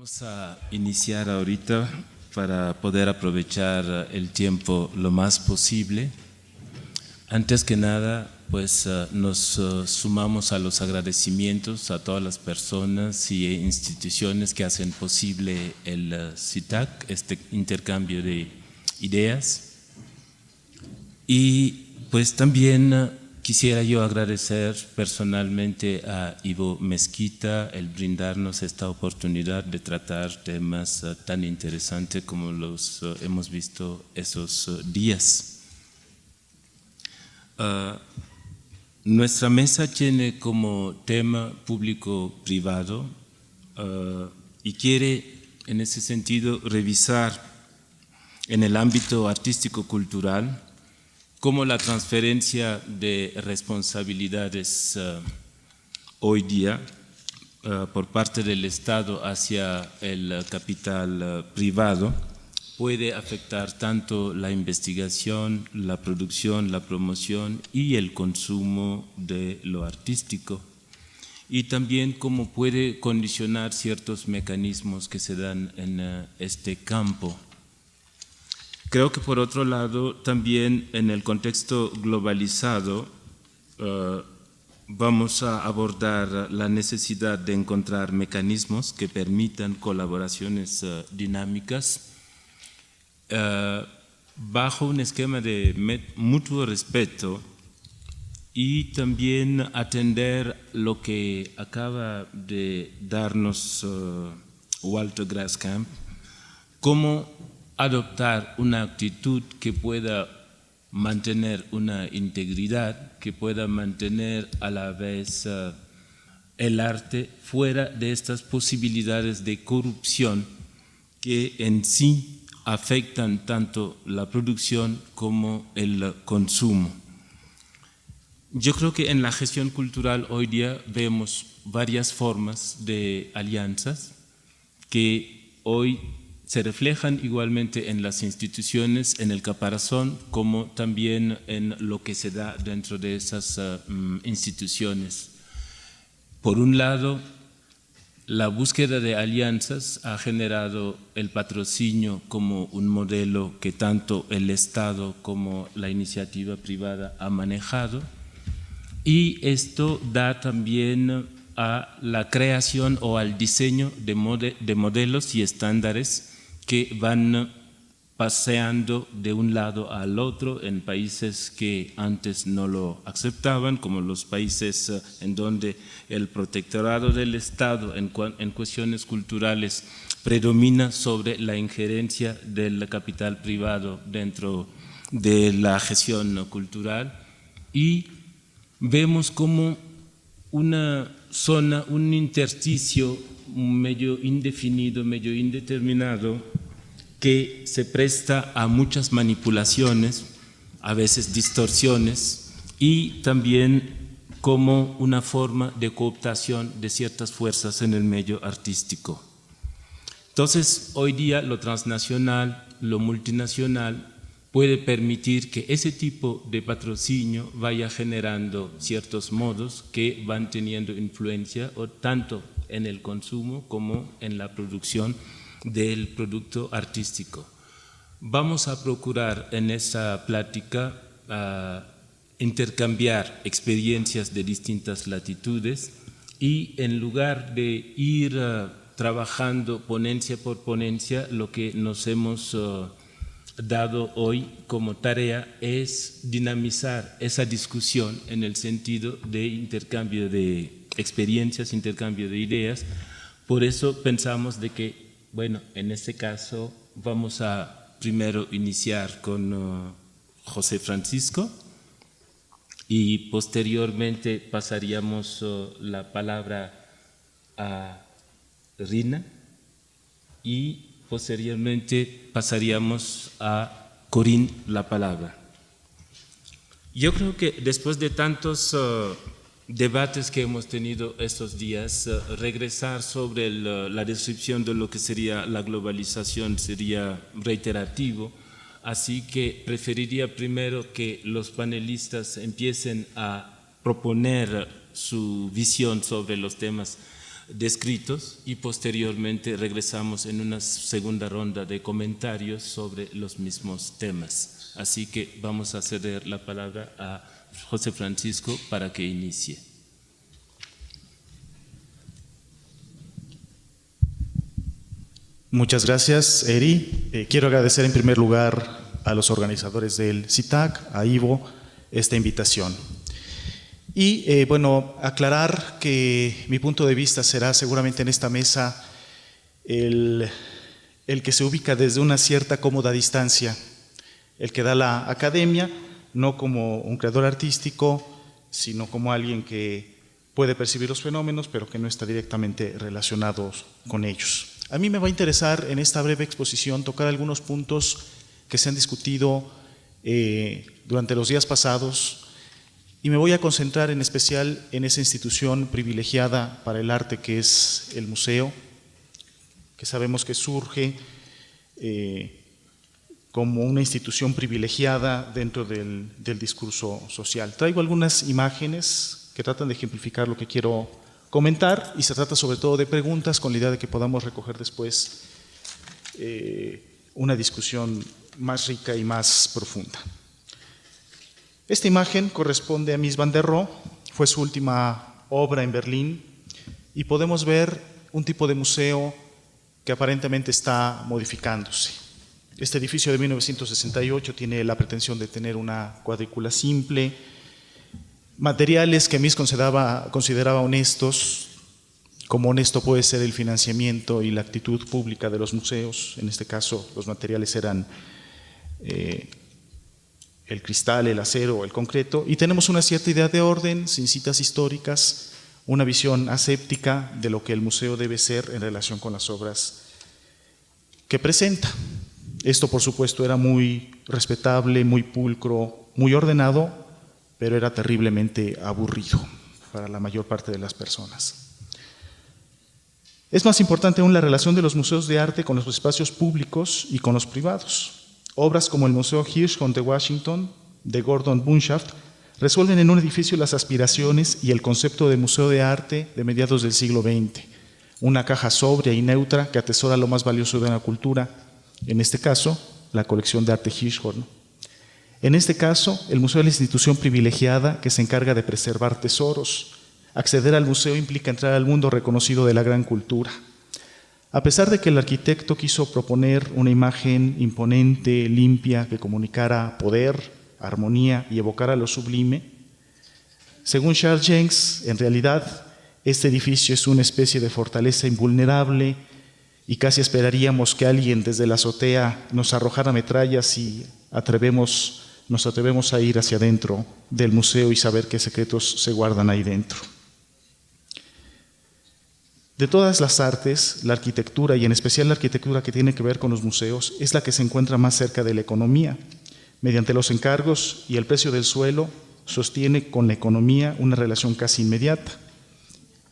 Vamos a iniciar ahorita para poder aprovechar el tiempo lo más posible. Antes que nada, pues nos sumamos a los agradecimientos a todas las personas y instituciones que hacen posible el CITAC, este intercambio de ideas. Y pues también quisiera yo agradecer personalmente a Ivo Mezquita el brindarnos esta oportunidad de tratar temas tan interesantes como los hemos visto esos días. Nuestra mesa tiene como tema público-privado y quiere en ese sentido revisar en el ámbito artístico-cultural cómo la transferencia de responsabilidades hoy día por parte del Estado hacia el capital privado puede afectar tanto la investigación, la producción, la promoción y el consumo de lo artístico, y también cómo puede condicionar ciertos mecanismos que se dan en este campo. Creo que por otro lado, también en el contexto globalizado, vamos a abordar la necesidad de encontrar mecanismos que permitan colaboraciones dinámicas bajo un esquema de mutuo respeto y también atender lo que acaba de darnos Walter Graskamp, cómo adoptar una actitud que pueda mantener una integridad, que pueda mantener a la vez el arte fuera de estas posibilidades de corrupción que en sí afectan tanto la producción como el consumo. Yo creo que en la gestión cultural hoy día vemos varias formas de alianzas que hoy se reflejan igualmente en las instituciones, en el caparazón, como también en lo que se da dentro de esas instituciones. Por un lado, la búsqueda de alianzas ha generado el patrocinio como un modelo que tanto el Estado como la iniciativa privada ha manejado, y esto da también a la creación o al diseño de modelos y estándares que van paseando de un lado al otro en países que antes no lo aceptaban, como los países en donde el protectorado del Estado en cuestiones culturales predomina sobre la injerencia del capital privado dentro de la gestión cultural. Y vemos como una zona, un intersticio medio indefinido, medio indeterminado, que se presta a muchas manipulaciones, a veces distorsiones, y también como una forma de cooptación de ciertas fuerzas en el medio artístico. Entonces, hoy día lo transnacional, lo multinacional, puede permitir que ese tipo de patrocinio vaya generando ciertos modos que van teniendo influencia o tanto en el consumo como en la producción del producto artístico. Vamos a procurar en esta plática intercambiar experiencias de distintas latitudes y en lugar de ir trabajando ponencia por ponencia, lo que nos hemos dado hoy como tarea es dinamizar esa discusión en el sentido de intercambio de experiencias, intercambio de ideas. Por eso pensamos de que, bueno, en este caso vamos a primero iniciar con José Francisco y posteriormente pasaríamos la palabra a Rina y posteriormente pasaríamos a Corinne la palabra. Yo creo que después de tantos debates que hemos tenido estos días, regresar sobre la descripción de lo que sería la globalización sería reiterativo, así que preferiría primero que los panelistas empiecen a proponer su visión sobre los temas descritos y posteriormente regresamos en una segunda ronda de comentarios sobre los mismos temas. Así que vamos a ceder la palabra a José Francisco para que inicie. Muchas gracias, Eri. Quiero agradecer en primer lugar a los organizadores del CITAC, a Ivo, esta invitación. Y bueno, aclarar que mi punto de vista será seguramente en esta mesa el que se ubica desde una cierta cómoda distancia, el que da la academia, no como un creador artístico, sino como alguien que puede percibir los fenómenos, pero que no está directamente relacionado con ellos. A mí me va a interesar en esta breve exposición tocar algunos puntos que se han discutido durante los días pasados y me voy a concentrar en especial en esa institución privilegiada para el arte que es el museo, que sabemos que surge como una institución privilegiada dentro del discurso social. Traigo algunas imágenes que tratan de ejemplificar lo que quiero comentar y se trata sobre todo de preguntas con la idea de que podamos recoger después una discusión más rica y más profunda. Esta imagen corresponde a Mies van der Rohe, fue su última obra en Berlín y podemos ver un tipo de museo que aparentemente está modificándose. Este edificio de 1968 tiene la pretensión de tener una cuadrícula simple, materiales que Mies consideraba honestos, como honesto puede ser el financiamiento y la actitud pública de los museos. En este caso, los materiales eran el cristal, el acero, el concreto, y tenemos una cierta idea de orden, sin citas históricas, una visión aséptica de lo que el museo debe ser en relación con las obras que presenta. Esto, por supuesto, era muy respetable, muy pulcro, muy ordenado, pero era terriblemente aburrido para la mayor parte de las personas. Es más importante aún la relación de los museos de arte con los espacios públicos y con los privados. Obras como el Museo Hirshhorn de Washington, de Gordon Bunshaft, resuelven en un edificio las aspiraciones y el concepto de museo de arte de mediados del siglo XX, una caja sobria y neutra que atesora lo más valioso de una cultura, en este caso, la colección de arte Hirshhorn. En este caso, el museo es la institución privilegiada que se encarga de preservar tesoros. Acceder al museo implica entrar al mundo reconocido de la gran cultura. A pesar de que el arquitecto quiso proponer una imagen imponente, limpia, que comunicara poder, armonía y evocara lo sublime, según Charles Jenks, en realidad, este edificio es una especie de fortaleza invulnerable y casi esperaríamos que alguien desde la azotea nos arrojara metrallas y nos atrevemos a ir hacia adentro del museo y saber qué secretos se guardan ahí dentro. De todas las artes, la arquitectura, y en especial la arquitectura que tiene que ver con los museos, es la que se encuentra más cerca de la economía. Mediante los encargos y el precio del suelo, sostiene con la economía una relación casi inmediata.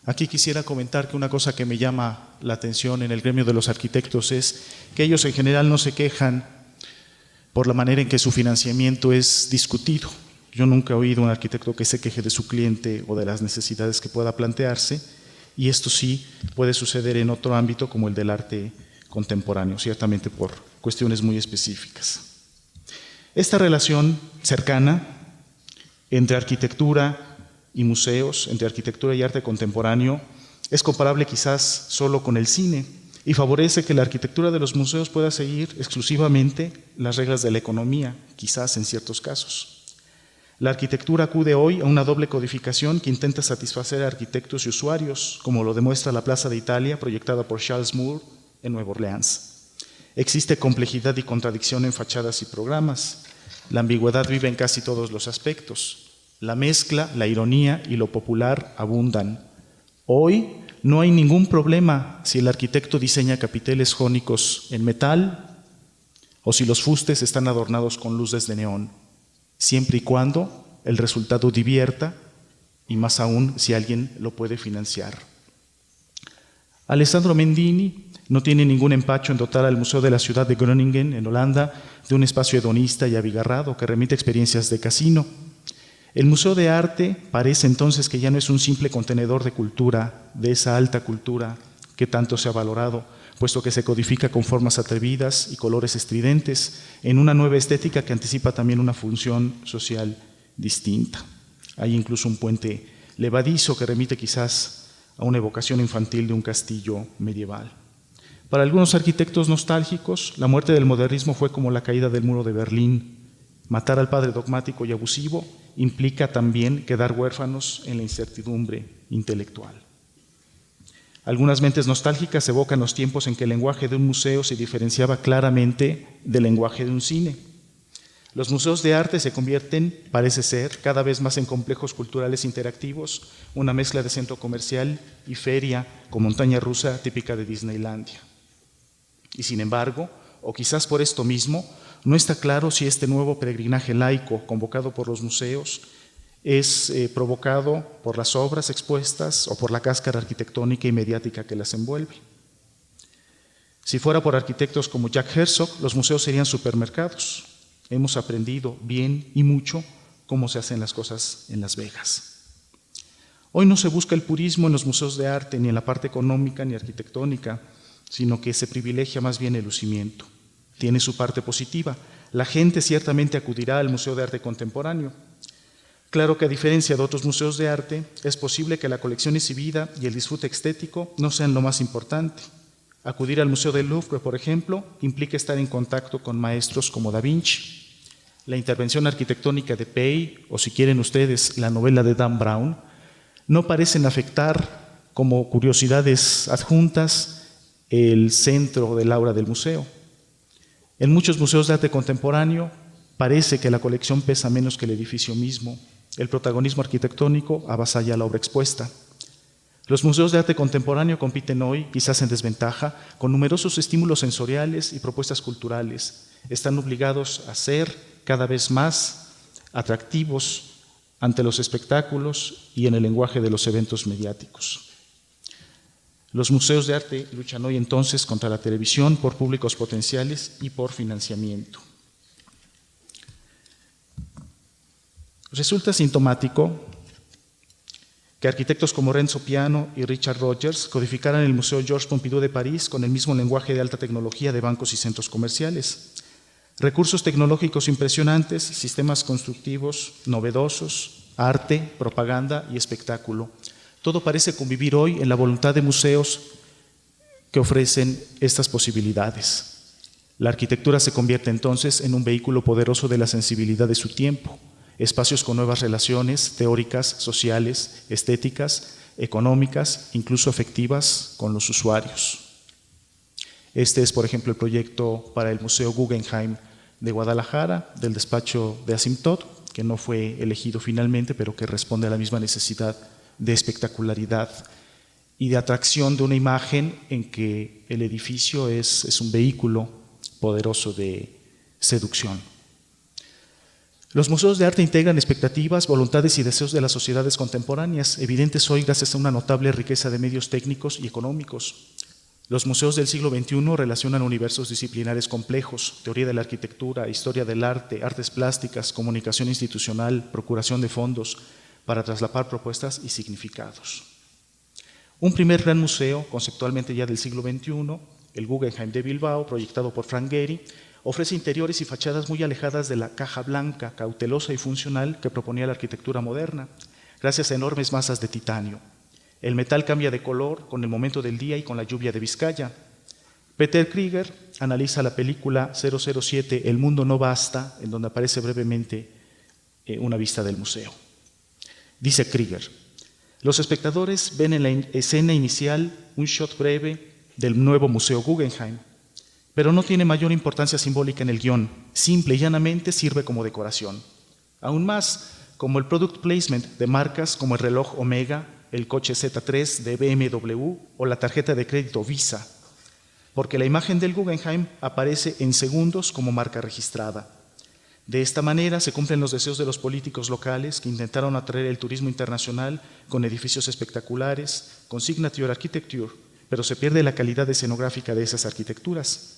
Aquí quisiera comentar que una cosa que me llama la atención en el gremio de los arquitectos es que ellos en general no se quejan por la manera en que su financiamiento es discutido. Yo nunca he oído a un arquitecto que se queje de su cliente o de las necesidades que pueda plantearse, y esto sí puede suceder en otro ámbito como el del arte contemporáneo, ciertamente por cuestiones muy específicas. Esta relación cercana entre arquitectura y museos, entre arquitectura y arte contemporáneo, es comparable quizás solo con el cine y favorece que la arquitectura de los museos pueda seguir exclusivamente las reglas de la economía, quizás en ciertos casos. La arquitectura acude hoy a una doble codificación que intenta satisfacer a arquitectos y usuarios, como lo demuestra la Plaza de Italia, proyectada por Charles Moore en Nueva Orleans. Existe complejidad y contradicción en fachadas y programas. La ambigüedad vive en casi todos los aspectos. La mezcla, la ironía y lo popular abundan. Hoy no hay ningún problema si el arquitecto diseña capiteles jónicos en metal o si los fustes están adornados con luces de neón, siempre y cuando el resultado divierta y más aún si alguien lo puede financiar. Alessandro Mendini no tiene ningún empacho en dotar al Museo de la Ciudad de Groningen, en Holanda, de un espacio hedonista y abigarrado que remite experiencias de casino. El Museo de Arte parece entonces que ya no es un simple contenedor de cultura, de esa alta cultura que tanto se ha valorado, puesto que se codifica con formas atrevidas y colores estridentes en una nueva estética que anticipa también una función social distinta. Hay incluso un puente levadizo que remite quizás a una evocación infantil de un castillo medieval. Para algunos arquitectos nostálgicos, la muerte del modernismo fue como la caída del muro de Berlín. Matar al padre dogmático y abusivo implica también quedar huérfanos en la incertidumbre intelectual. Algunas mentes nostálgicas evocan los tiempos en que el lenguaje de un museo se diferenciaba claramente del lenguaje de un cine. Los museos de arte se convierten, parece ser, cada vez más en complejos culturales interactivos, una mezcla de centro comercial y feria con montaña rusa típica de Disneylandia. Y sin embargo, o quizás por esto mismo, no está claro si este nuevo peregrinaje laico convocado por los museos es provocado por las obras expuestas o por la cáscara arquitectónica y mediática que las envuelve. Si fuera por arquitectos como Jack Herzog, los museos serían supermercados. Hemos aprendido bien y mucho cómo se hacen las cosas en Las Vegas. Hoy no se busca el purismo en los museos de arte, ni en la parte económica ni arquitectónica, sino que se privilegia más bien el lucimiento. Tiene su parte positiva. La gente ciertamente acudirá al Museo de Arte Contemporáneo. Claro que a diferencia de otros museos de arte, es posible que la colección exhibida y el disfrute estético no sean lo más importante. Acudir al Museo del Louvre, por ejemplo, implica estar en contacto con maestros como Da Vinci. La intervención arquitectónica de Pei, o si quieren ustedes, la novela de Dan Brown, no parecen afectar como curiosidades adjuntas el centro del aura del museo. En muchos museos de arte contemporáneo parece que la colección pesa menos que el edificio mismo. El protagonismo arquitectónico avasalla la obra expuesta. Los museos de arte contemporáneo compiten hoy, quizás en desventaja, con numerosos estímulos sensoriales y propuestas culturales. Están obligados a ser cada vez más atractivos ante los espectáculos y en el lenguaje de los eventos mediáticos. Los museos de arte luchan hoy entonces contra la televisión por públicos potenciales y por financiamiento. Resulta sintomático que arquitectos como Renzo Piano y Richard Rogers codificaran el Museo Georges Pompidou de París con el mismo lenguaje de alta tecnología de bancos y centros comerciales. Recursos tecnológicos impresionantes, sistemas constructivos novedosos, arte, propaganda y espectáculo. Todo parece convivir hoy en la voluntad de museos que ofrecen estas posibilidades. La arquitectura se convierte entonces en un vehículo poderoso de la sensibilidad de su tiempo, espacios con nuevas relaciones teóricas, sociales, estéticas, económicas, incluso afectivas con los usuarios. Este es, por ejemplo, el proyecto para el Museo Guggenheim de Guadalajara, del despacho de Asymptote, que no fue elegido finalmente, pero que responde a la misma necesidad de espectacularidad y de atracción de una imagen en que el edificio es un vehículo poderoso de seducción. Los museos de arte integran expectativas, voluntades y deseos de las sociedades contemporáneas, evidentes hoy gracias a una notable riqueza de medios técnicos y económicos. Los museos del siglo XXI relacionan universos disciplinares complejos, teoría de la arquitectura, historia del arte, artes plásticas, comunicación institucional, procuración de fondos, para traslapar propuestas y significados. Un primer gran museo, conceptualmente ya del siglo XXI, el Guggenheim de Bilbao, proyectado por Frank Gehry, ofrece interiores y fachadas muy alejadas de la caja blanca, cautelosa y funcional que proponía la arquitectura moderna, gracias a enormes masas de titanio. El metal cambia de color con el momento del día y con la lluvia de Vizcaya. Peter Krieger analiza la película 007, El mundo no basta, en donde aparece brevemente una vista del museo. Dice Krieger, los espectadores ven en la escena inicial un shot breve del nuevo Museo Guggenheim, pero no tiene mayor importancia simbólica en el guión, simple y llanamente sirve como decoración. Aún más, como el product placement de marcas como el reloj Omega, el coche Z3 de BMW o la tarjeta de crédito Visa, porque la imagen del Guggenheim aparece en segundos como marca registrada. De esta manera se cumplen los deseos de los políticos locales que intentaron atraer el turismo internacional con edificios espectaculares, con signature architecture, pero se pierde la calidad escenográfica de esas arquitecturas.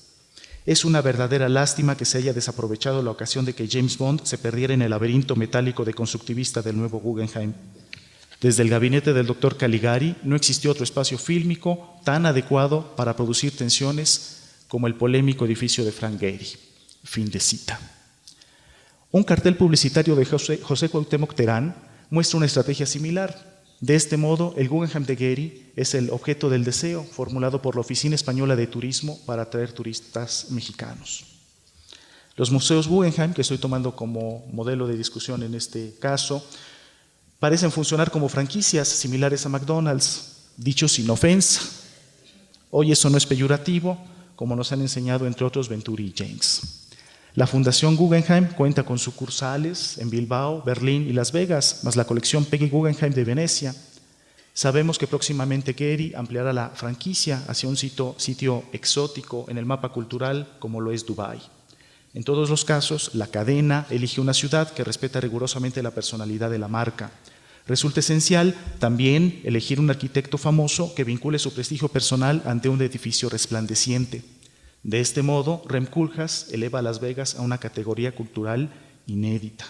Es una verdadera lástima que se haya desaprovechado la ocasión de que James Bond se perdiera en el laberinto metálico de constructivista del nuevo Guggenheim. Desde el gabinete del doctor Caligari no existió otro espacio fílmico tan adecuado para producir tensiones como el polémico edificio de Frank Gehry. Fin de cita. Un cartel publicitario de José Cuauhtémoc Terán muestra una estrategia similar. De este modo, el Guggenheim de Gehry es el objeto del deseo formulado por la Oficina Española de Turismo para atraer turistas mexicanos. Los museos Guggenheim, que estoy tomando como modelo de discusión en este caso, parecen funcionar como franquicias similares a McDonald's, dicho sin ofensa. Hoy eso no es peyorativo, como nos han enseñado entre otros Venturi y Jenks. La Fundación Guggenheim cuenta con sucursales en Bilbao, Berlín y Las Vegas, más la colección Peggy Guggenheim de Venecia. Sabemos que próximamente Gehry ampliará la franquicia hacia un sitio exótico en el mapa cultural como lo es Dubái. En todos los casos, la cadena elige una ciudad que respeta rigurosamente la personalidad de la marca. Resulta esencial también elegir un arquitecto famoso que vincule su prestigio personal ante un edificio resplandeciente. De este modo, Rem Koolhaas eleva a Las Vegas a una categoría cultural inédita.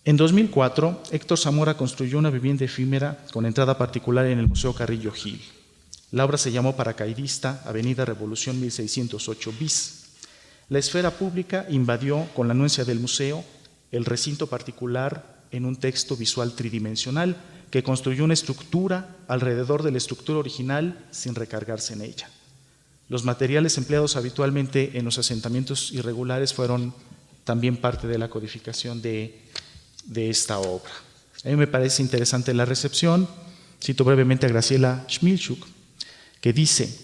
En 2004, Héctor Zamora construyó una vivienda efímera con entrada particular en el Museo Carrillo Gil. La obra se llamó Paracaidista, Avenida Revolución 1608 bis. La esfera pública invadió, con la anuencia del museo, el recinto particular en un texto visual tridimensional que construyó una estructura alrededor de la estructura original sin recargarse en ella. Los materiales empleados habitualmente en los asentamientos irregulares fueron también parte de la codificación de esta obra. A mí me parece interesante la recepción. Cito brevemente a Graciela Schmilchuk, que dice: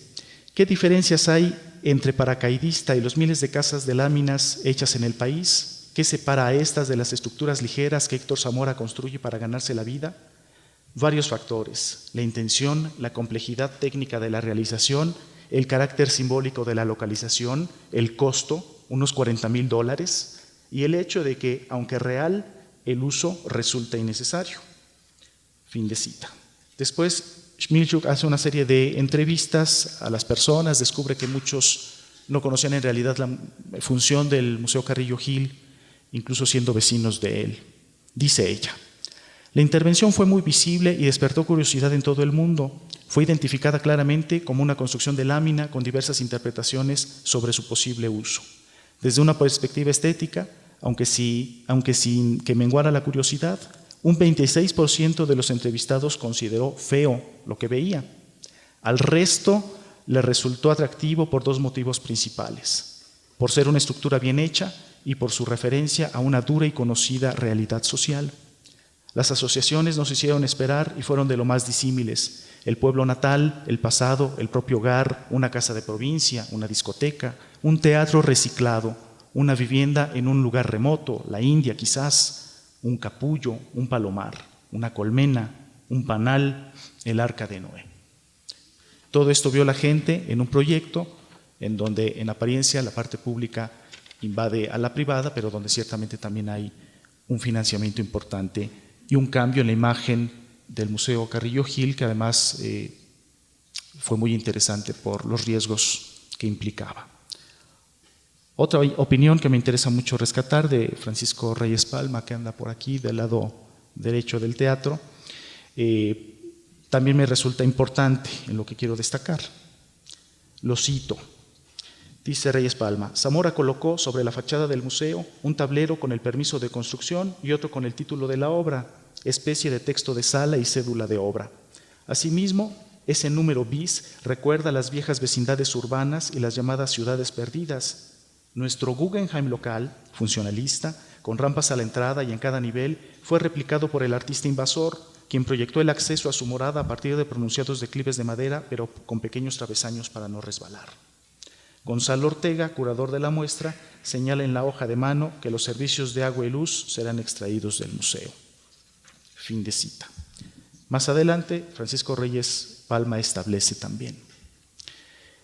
¿qué diferencias hay entre Paracaidista y los miles de casas de láminas hechas en el país? ¿Qué separa a estas de las estructuras ligeras que Héctor Zamora construye para ganarse la vida? Varios factores: la intención, la complejidad técnica de la realización, el carácter simbólico de la localización, el costo, unos $40,000, y el hecho de que, aunque real, el uso resulta innecesario. Fin de cita. Después, Schmilchuk hace una serie de entrevistas a las personas, descubre que muchos no conocían en realidad la función del Museo Carrillo Gil, incluso siendo vecinos de él. Dice ella: la intervención fue muy visible y despertó curiosidad en todo el mundo. Fue identificada claramente como una construcción de lámina con diversas interpretaciones sobre su posible uso. Desde una perspectiva estética, aunque sin que menguara la curiosidad, un 26% de los entrevistados consideró feo lo que veía. Al resto le resultó atractivo por dos motivos principales: por ser una estructura bien hecha y por su referencia a una dura y conocida realidad social. Las asociaciones no se hicieron esperar y fueron de lo más disímiles: el pueblo natal, el pasado, el propio hogar, una casa de provincia, una discoteca, un teatro reciclado, una vivienda en un lugar remoto, la India quizás, un capullo, un palomar, una colmena, un panal, el arca de Noé. Todo esto vio la gente en un proyecto en donde en apariencia la parte pública invade a la privada, pero donde ciertamente también hay un financiamiento importante y un cambio en la imagen del Museo Carrillo Gil, que además fue muy interesante por los riesgos que implicaba. Otra opinión que me interesa mucho rescatar, de Francisco Reyes Palma, que anda por aquí del lado derecho del teatro, también me resulta importante en lo que quiero destacar. Lo cito. Dice Reyes Palma: Zamora colocó sobre la fachada del museo un tablero con el permiso de construcción y otro con el título de la obra, especie de texto de sala y cédula de obra. Asimismo, ese número bis recuerda las viejas vecindades urbanas y las llamadas ciudades perdidas. Nuestro Guggenheim local, funcionalista, con rampas a la entrada y en cada nivel, fue replicado por el artista invasor, quien proyectó el acceso a su morada a partir de pronunciados declives de madera, pero con pequeños travesaños para no resbalar. Gonzalo Ortega, curador de la muestra, señala en la hoja de mano que los servicios de agua y luz serán extraídos del museo. Fin de cita. Más adelante, Francisco Reyes Palma establece también: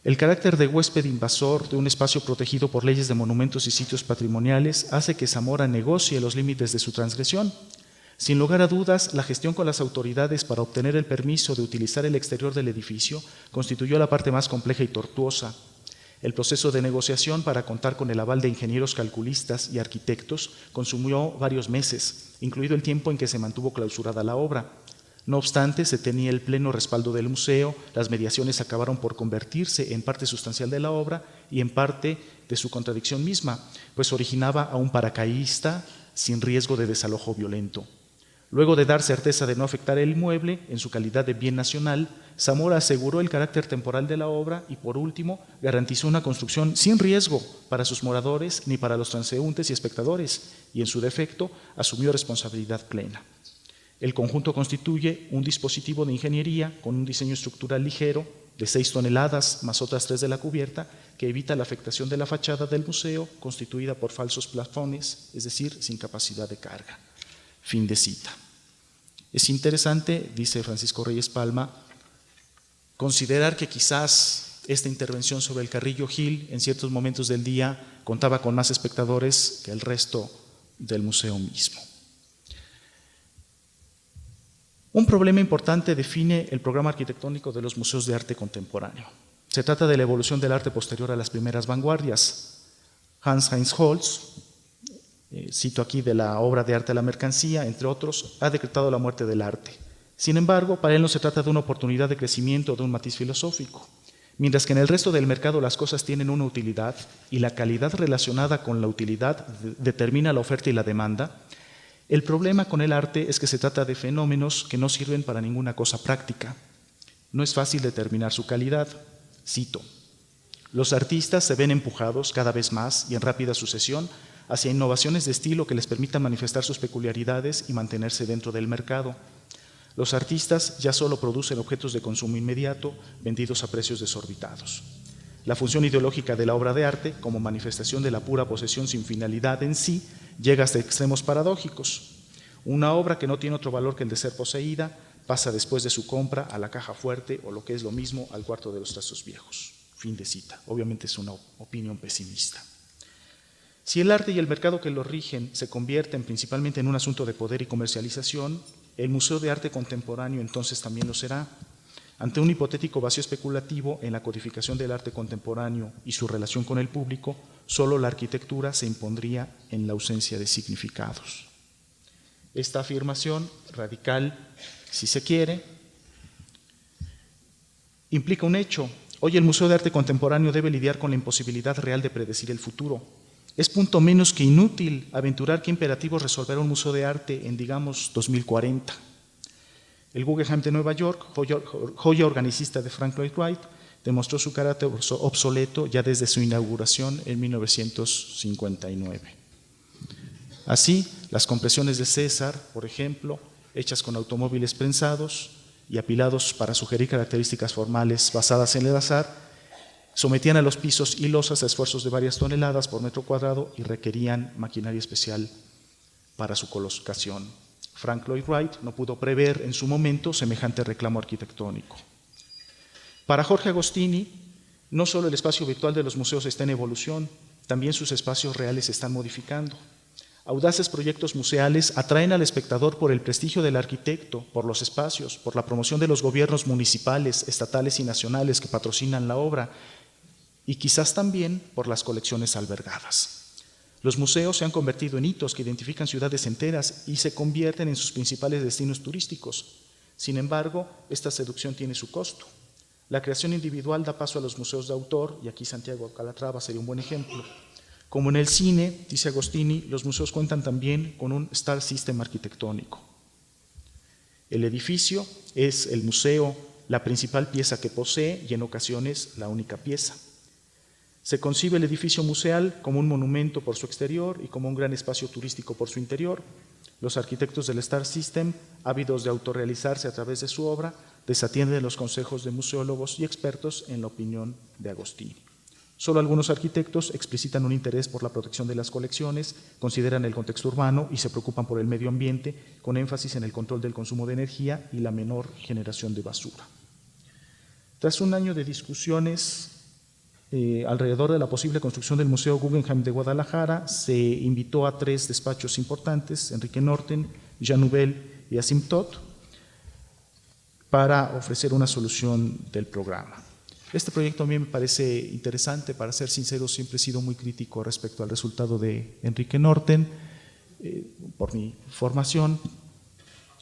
el carácter de huésped invasor de un espacio protegido por leyes de monumentos y sitios patrimoniales hace que Zamora negocie los límites de su transgresión. Sin lugar a dudas, la gestión con las autoridades para obtener el permiso de utilizar el exterior del edificio constituyó la parte más compleja y tortuosa. El proceso de negociación para contar con el aval de ingenieros calculistas y arquitectos consumió varios meses, incluido el tiempo en que se mantuvo clausurada la obra. No obstante, se tenía el pleno respaldo del museo, las mediaciones acabaron por convertirse en parte sustancial de la obra y en parte de su contradicción misma, pues originaba a un paracaidista sin riesgo de desalojo violento. Luego de dar certeza de no afectar el inmueble en su calidad de bien nacional, Zamora aseguró el carácter temporal de la obra y, por último, garantizó una construcción sin riesgo para sus moradores ni para los transeúntes y espectadores, y en su defecto asumió responsabilidad plena. El conjunto constituye un dispositivo de ingeniería con un diseño estructural ligero de 6 toneladas más otras 3 de la cubierta que evita la afectación de la fachada del museo constituida por falsos plafones, es decir, sin capacidad de carga. Fin de cita. Es interesante, dice Francisco Reyes Palma, considerar que quizás esta intervención sobre el Carrillo Gil en ciertos momentos del día contaba con más espectadores que el resto del museo mismo. Un problema importante define el programa arquitectónico de los museos de arte contemporáneo. Se trata de la evolución del arte posterior a las primeras vanguardias. Hans-Heinz Holz, cito aquí de la obra de arte a la mercancía, entre otros, ha decretado la muerte del arte. Sin embargo, para él no se trata de una oportunidad de crecimiento o de un matiz filosófico. Mientras que en el resto del mercado las cosas tienen una utilidad y la calidad relacionada con la utilidad determina la oferta y la demanda, el problema con el arte es que se trata de fenómenos que no sirven para ninguna cosa práctica. No es fácil determinar su calidad. Cito: los artistas se ven empujados cada vez más y en rápida sucesión hacia innovaciones de estilo que les permitan manifestar sus peculiaridades y mantenerse dentro del mercado. Los artistas ya solo producen objetos de consumo inmediato, vendidos a precios desorbitados. La función ideológica de la obra de arte, como manifestación de la pura posesión sin finalidad en sí, llega hasta extremos paradójicos. Una obra que no tiene otro valor que el de ser poseída, pasa después de su compra a la caja fuerte o, lo que es lo mismo, al cuarto de los trastos viejos. Fin de cita. Obviamente es una opinión pesimista. Si el arte y el mercado que lo rigen se convierten principalmente en un asunto de poder y comercialización, el Museo de Arte Contemporáneo entonces también lo será. Ante un hipotético vacío especulativo en la codificación del arte contemporáneo y su relación con el público, solo la arquitectura se impondría en la ausencia de significados. Esta afirmación, radical si se quiere, implica un hecho. Hoy el Museo de Arte Contemporáneo debe lidiar con la imposibilidad real de predecir el futuro. Es punto menos que inútil aventurar qué imperativos resolverá un museo de arte en, digamos, 2040. El Guggenheim de Nueva York, joya organicista de Frank Lloyd Wright, demostró su carácter obsoleto ya desde su inauguración en 1959. Así, las compresiones de César, por ejemplo, hechas con automóviles prensados y apilados para sugerir características formales basadas en el azar, sometían a los pisos y losas a esfuerzos de varias toneladas por metro cuadrado y requerían maquinaria especial para su colocación. Frank Lloyd Wright no pudo prever en su momento semejante reclamo arquitectónico. Para Jorge Agostini, no solo el espacio virtual de los museos está en evolución, también sus espacios reales se están modificando. Audaces proyectos museales atraen al espectador por el prestigio del arquitecto, por los espacios, por la promoción de los gobiernos municipales, estatales y nacionales que patrocinan la obra, y quizás también por las colecciones albergadas. Los museos se han convertido en hitos que identifican ciudades enteras y se convierten en sus principales destinos turísticos. Sin embargo, esta seducción tiene su costo. La creación individual da paso a los museos de autor, y aquí Santiago Calatrava sería un buen ejemplo. Como en el cine, dice Agostini, los museos cuentan también con un star system arquitectónico. El edificio es el museo la principal pieza que posee y en ocasiones la única pieza. Se concibe el edificio museal como un monumento por su exterior y como un gran espacio turístico por su interior. Los arquitectos del Star System, ávidos de autorrealizarse a través de su obra, desatienden los consejos de museólogos y expertos en la opinión de Agostini. Solo algunos arquitectos explicitan un interés por la protección de las colecciones, consideran el contexto urbano y se preocupan por el medio ambiente, con énfasis en el control del consumo de energía y la menor generación de basura. Tras un año de discusiones alrededor de la posible construcción del Museo Guggenheim de Guadalajara, se invitó a 3 despachos importantes, Enrique Norten, Jean Nouvel y Asymptote, para ofrecer una solución del programa. Este proyecto a mí me parece interesante, para ser sincero, siempre he sido muy crítico respecto al resultado de Enrique Norten, por mi formación,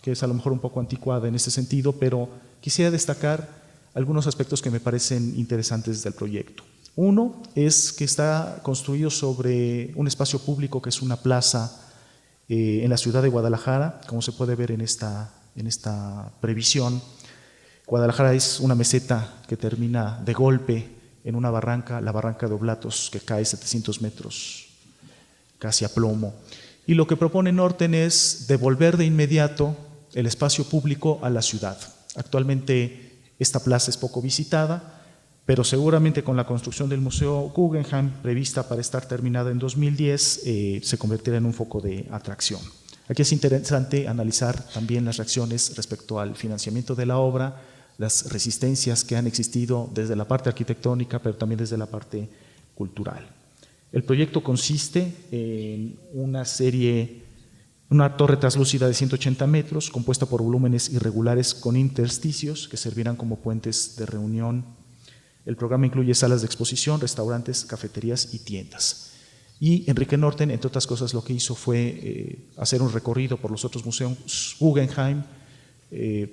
que es a lo mejor un poco anticuada en este sentido, pero quisiera destacar algunos aspectos que me parecen interesantes del proyecto. Uno es que está construido sobre un espacio público que es una plaza en la ciudad de Guadalajara, como se puede ver en esta previsión. Guadalajara es una meseta que termina de golpe en una barranca, la barranca de Oblatos, que cae 700 metros, casi a plomo. Y lo que propone Norten es devolver de inmediato el espacio público a la ciudad. Actualmente esta plaza es poco visitada, pero seguramente con la construcción del Museo Guggenheim, prevista para estar terminada en 2010, se convertirá en un foco de atracción. Aquí es interesante analizar también las reacciones respecto al financiamiento de la obra, las resistencias que han existido desde la parte arquitectónica, pero también desde la parte cultural. El proyecto consiste en una torre translúcida de 180 metros, compuesta por volúmenes irregulares con intersticios que servirán como puentes de reunión. El programa incluye salas de exposición, restaurantes, cafeterías y tiendas. Y Enrique Norten, entre otras cosas, lo que hizo fue hacer un recorrido por los otros museos Guggenheim,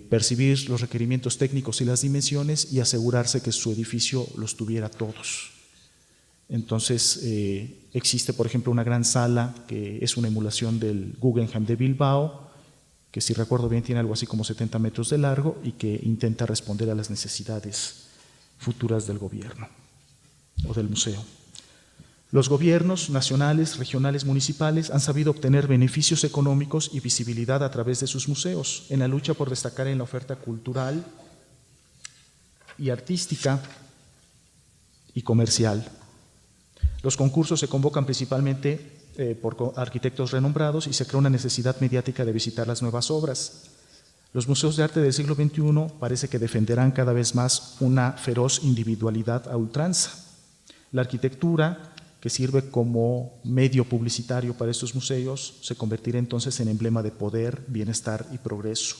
percibir los requerimientos técnicos y las dimensiones y asegurarse que su edificio los tuviera todos. Entonces, existe, por ejemplo, una gran sala que es una emulación del Guggenheim de Bilbao, que si recuerdo bien tiene algo así como 70 metros de largo y que intenta responder a las necesidades futuras del gobierno o del museo. Los gobiernos nacionales, regionales, municipales han sabido obtener beneficios económicos y visibilidad a través de sus museos en la lucha por destacar en la oferta cultural y artística y comercial. Los concursos se convocan principalmente por arquitectos renombrados y se crea una necesidad mediática de visitar las nuevas obras. Los museos de arte del siglo XXI parece que defenderán cada vez más una feroz individualidad a ultranza. La arquitectura, que sirve como medio publicitario para estos museos, se convertirá entonces en emblema de poder, bienestar y progreso.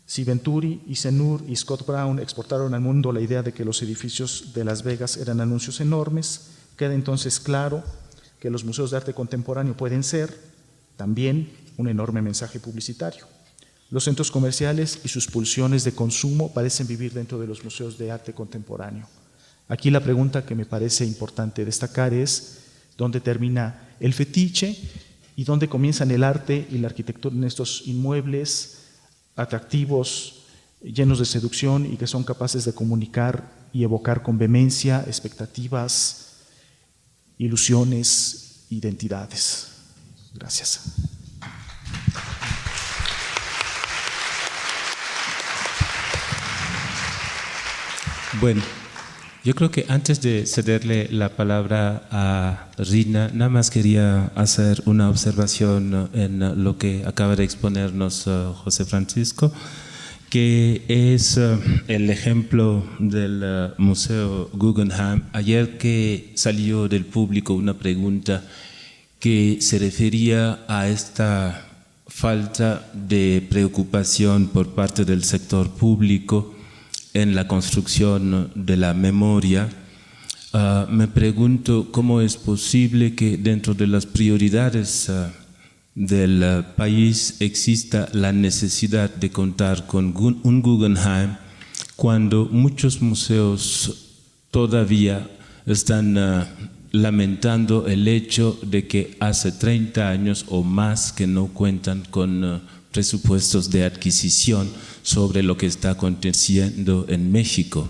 Si Venturi, Isenur y Scott Brown exportaron al mundo la idea de que los edificios de Las Vegas eran anuncios enormes, queda entonces claro que los museos de arte contemporáneo pueden ser también un enorme mensaje publicitario. Los centros comerciales y sus pulsiones de consumo parecen vivir dentro de los museos de arte contemporáneo. Aquí la pregunta que me parece importante destacar es dónde termina el fetiche y dónde comienzan el arte y la arquitectura en estos inmuebles atractivos, llenos de seducción y que son capaces de comunicar y evocar con vehemencia expectativas, ilusiones, identidades. Gracias. Bueno, yo creo que antes de cederle la palabra a Rina, nada más quería hacer una observación en lo que acaba de exponernos José Francisco, que es el ejemplo del Museo Guggenheim. Ayer que salió del público una pregunta que se refería a esta falta de preocupación por parte del sector público en la construcción de la memoria. Me pregunto cómo es posible que dentro de las prioridades del país exista la necesidad de contar con un Guggenheim cuando muchos museos todavía están lamentando el hecho de que hace 30 años o más que no cuentan con presupuestos de adquisición sobre lo que está aconteciendo en México.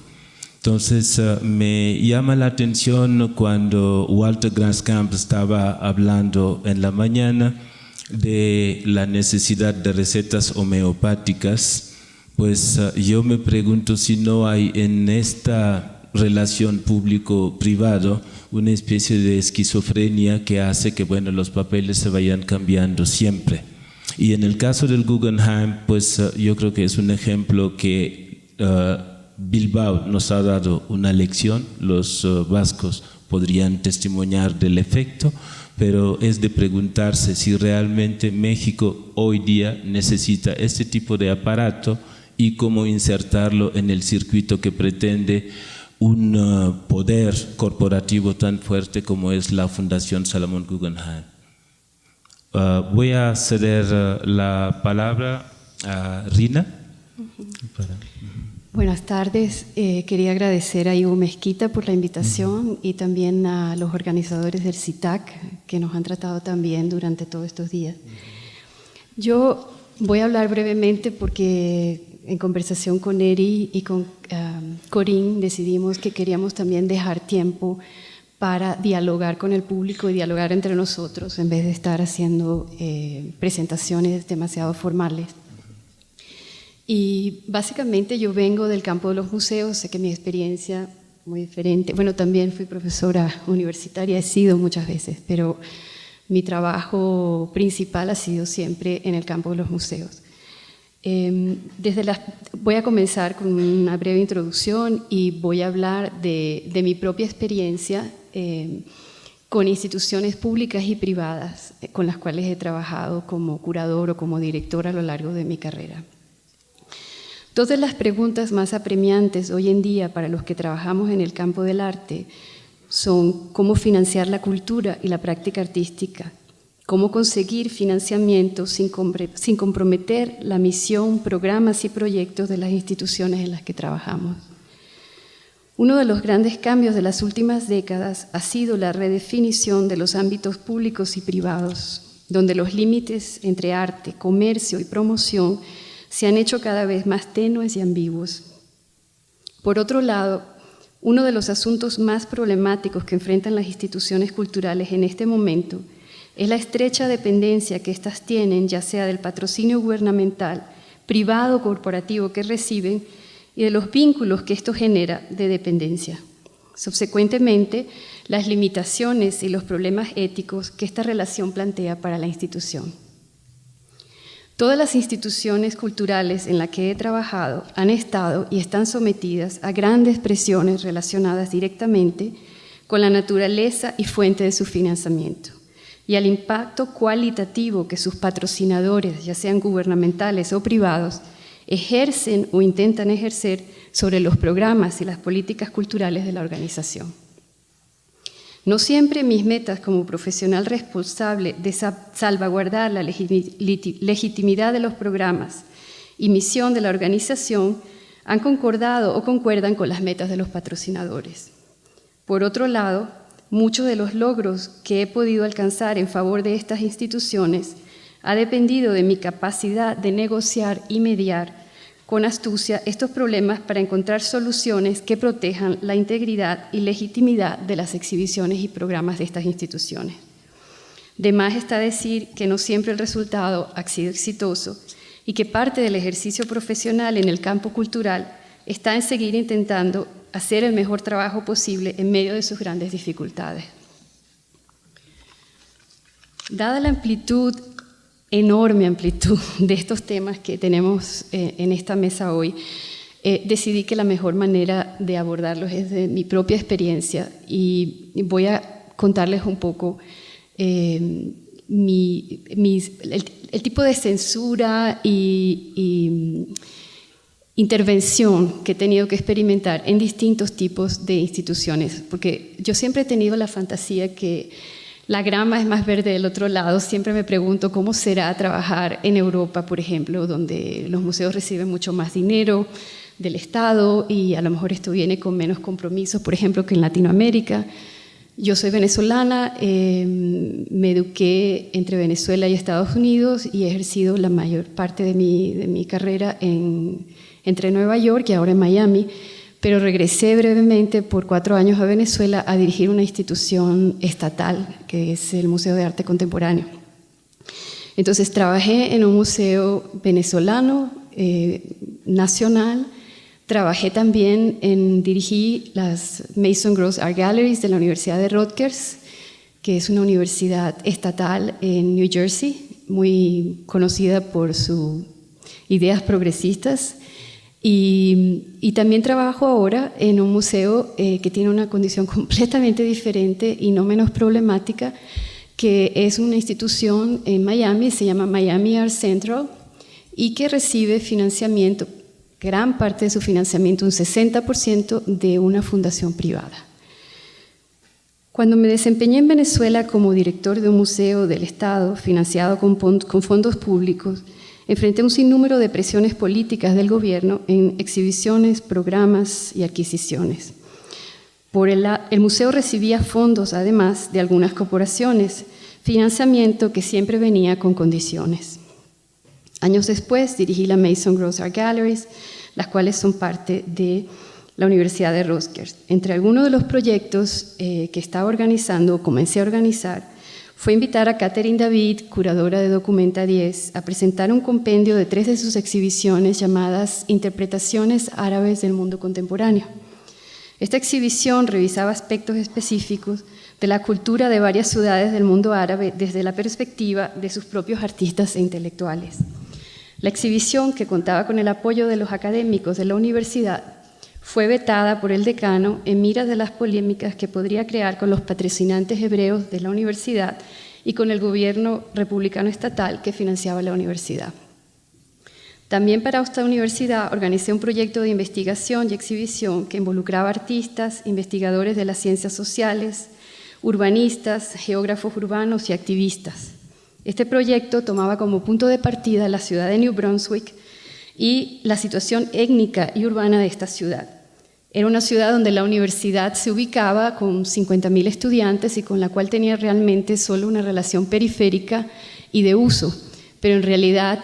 Entonces me llama la atención cuando Walter Graskamp estaba hablando en la mañana de la necesidad de recetas homeopáticas, pues yo me pregunto si no hay en esta relación público-privado una especie de esquizofrenia que hace que los papeles se vayan cambiando siempre. Y en el caso del Guggenheim, pues yo creo que es un ejemplo que Bilbao nos ha dado una lección, los vascos podrían testimoniar del efecto, pero es de preguntarse si realmente México hoy día necesita este tipo de aparato y cómo insertarlo en el circuito que pretende un poder corporativo tan fuerte como es la Fundación Salomón Guggenheim. Voy a ceder la palabra a Rina. Buenas tardes. Quería agradecer a Ivo Mezquita por la invitación y también a los organizadores del CITAC que nos han tratado tan bien durante todos estos días. Yo voy a hablar brevemente porque en conversación con Eri y con Corín decidimos que queríamos también dejar tiempo para dialogar con el público y dialogar entre nosotros en vez de estar haciendo presentaciones demasiado formales. Y básicamente yo vengo del campo de los museos, sé que mi experiencia muy diferente, bueno, también fui profesora universitaria, he sido muchas veces, pero mi trabajo principal ha sido siempre en el campo de los museos. Voy a comenzar con una breve introducción y voy a hablar de mi propia experiencia con instituciones públicas y privadas con las cuales he trabajado como curador o como directora a lo largo de mi carrera. Dos de las preguntas más apremiantes hoy en día para los que trabajamos en el campo del arte son cómo financiar la cultura y la práctica artística, cómo conseguir financiamiento sin comprometer la misión, programas y proyectos de las instituciones en las que trabajamos. Uno de los grandes cambios de las últimas décadas ha sido la redefinición de los ámbitos públicos y privados, donde los límites entre arte, comercio y promoción se han hecho cada vez más tenues y ambiguos. Por otro lado, uno de los asuntos más problemáticos que enfrentan las instituciones culturales en este momento es la estrecha dependencia que éstas tienen, ya sea del patrocinio gubernamental, privado o corporativo que reciben, y de los vínculos que esto genera de dependencia. Subsecuentemente, las limitaciones y los problemas éticos que esta relación plantea para la institución. Todas las instituciones culturales en las que he trabajado han estado y están sometidas a grandes presiones relacionadas directamente con la naturaleza y fuente de su financiamiento y al impacto cualitativo que sus patrocinadores, ya sean gubernamentales o privados, ejercen o intentan ejercer sobre los programas y las políticas culturales de la organización. No siempre mis metas como profesional responsable de salvaguardar la legitimidad de los programas y misión de la organización han concordado o concuerdan con las metas de los patrocinadores. Por otro lado, muchos de los logros que he podido alcanzar en favor de estas instituciones ha dependido de mi capacidad de negociar y mediar con astucia estos problemas para encontrar soluciones que protejan la integridad y legitimidad de las exhibiciones y programas de estas instituciones. De más está decir que no siempre el resultado ha sido exitoso y que parte del ejercicio profesional en el campo cultural está en seguir intentando hacer el mejor trabajo posible en medio de sus grandes dificultades. Dada la enorme amplitud de estos temas que tenemos en esta mesa hoy, decidí que la mejor manera de abordarlos es de mi propia experiencia y voy a contarles un poco el tipo de censura y intervención que he tenido que experimentar en distintos tipos de instituciones, porque yo siempre he tenido la fantasía que la grama es más verde del otro lado. Siempre me pregunto cómo será trabajar en Europa, por ejemplo, donde los museos reciben mucho más dinero del Estado y a lo mejor esto viene con menos compromisos, por ejemplo, que en Latinoamérica. Yo soy venezolana, me eduqué entre Venezuela y Estados Unidos y he ejercido la mayor parte de mi carrera entre Nueva York y ahora en Miami, pero regresé brevemente por 4 años a Venezuela a dirigir una institución estatal, que es el Museo de Arte Contemporáneo. Entonces trabajé en un museo venezolano, nacional. Trabajé también dirigí las Mason Gross Art Galleries de la Universidad de Rutgers, que es una universidad estatal en New Jersey, muy conocida por sus ideas progresistas. Y también trabajo ahora en un museo que tiene una condición completamente diferente y no menos problemática, que es una institución en Miami, se llama Miami Art Central, y que recibe financiamiento, gran parte de su financiamiento, un 60%, de una fundación privada. Cuando me desempeñé en Venezuela como director de un museo del Estado financiado con fondos públicos, enfrenté un sinnúmero de presiones políticas del gobierno en exhibiciones, programas y adquisiciones. El museo recibía fondos, además, de algunas corporaciones, financiamiento que siempre venía con condiciones. Años después dirigí la Mason Gross Art Galleries, las cuales son parte de la Universidad de Rutgers. Entre algunos de los proyectos que estaba organizando, o comencé a organizar, fue invitar a Catherine David, curadora de Documenta 10, a presentar un compendio de 3 de sus exhibiciones llamadas Interpretaciones Árabes del Mundo Contemporáneo. Esta exhibición revisaba aspectos específicos de la cultura de varias ciudades del mundo árabe desde la perspectiva de sus propios artistas e intelectuales. La exhibición, que contaba con el apoyo de los académicos de la universidad, fue vetada por el decano en miras de las polémicas que podría crear con los patrocinantes hebreos de la universidad y con el gobierno republicano estatal que financiaba la universidad. También para esta universidad organicé un proyecto de investigación y exhibición que involucraba artistas, investigadores de las ciencias sociales, urbanistas, geógrafos urbanos y activistas. Este proyecto tomaba como punto de partida la ciudad de New Brunswick y la situación étnica y urbana de esta ciudad. Era una ciudad donde la universidad se ubicaba con 50.000 estudiantes y con la cual tenía realmente solo una relación periférica y de uso. Pero en realidad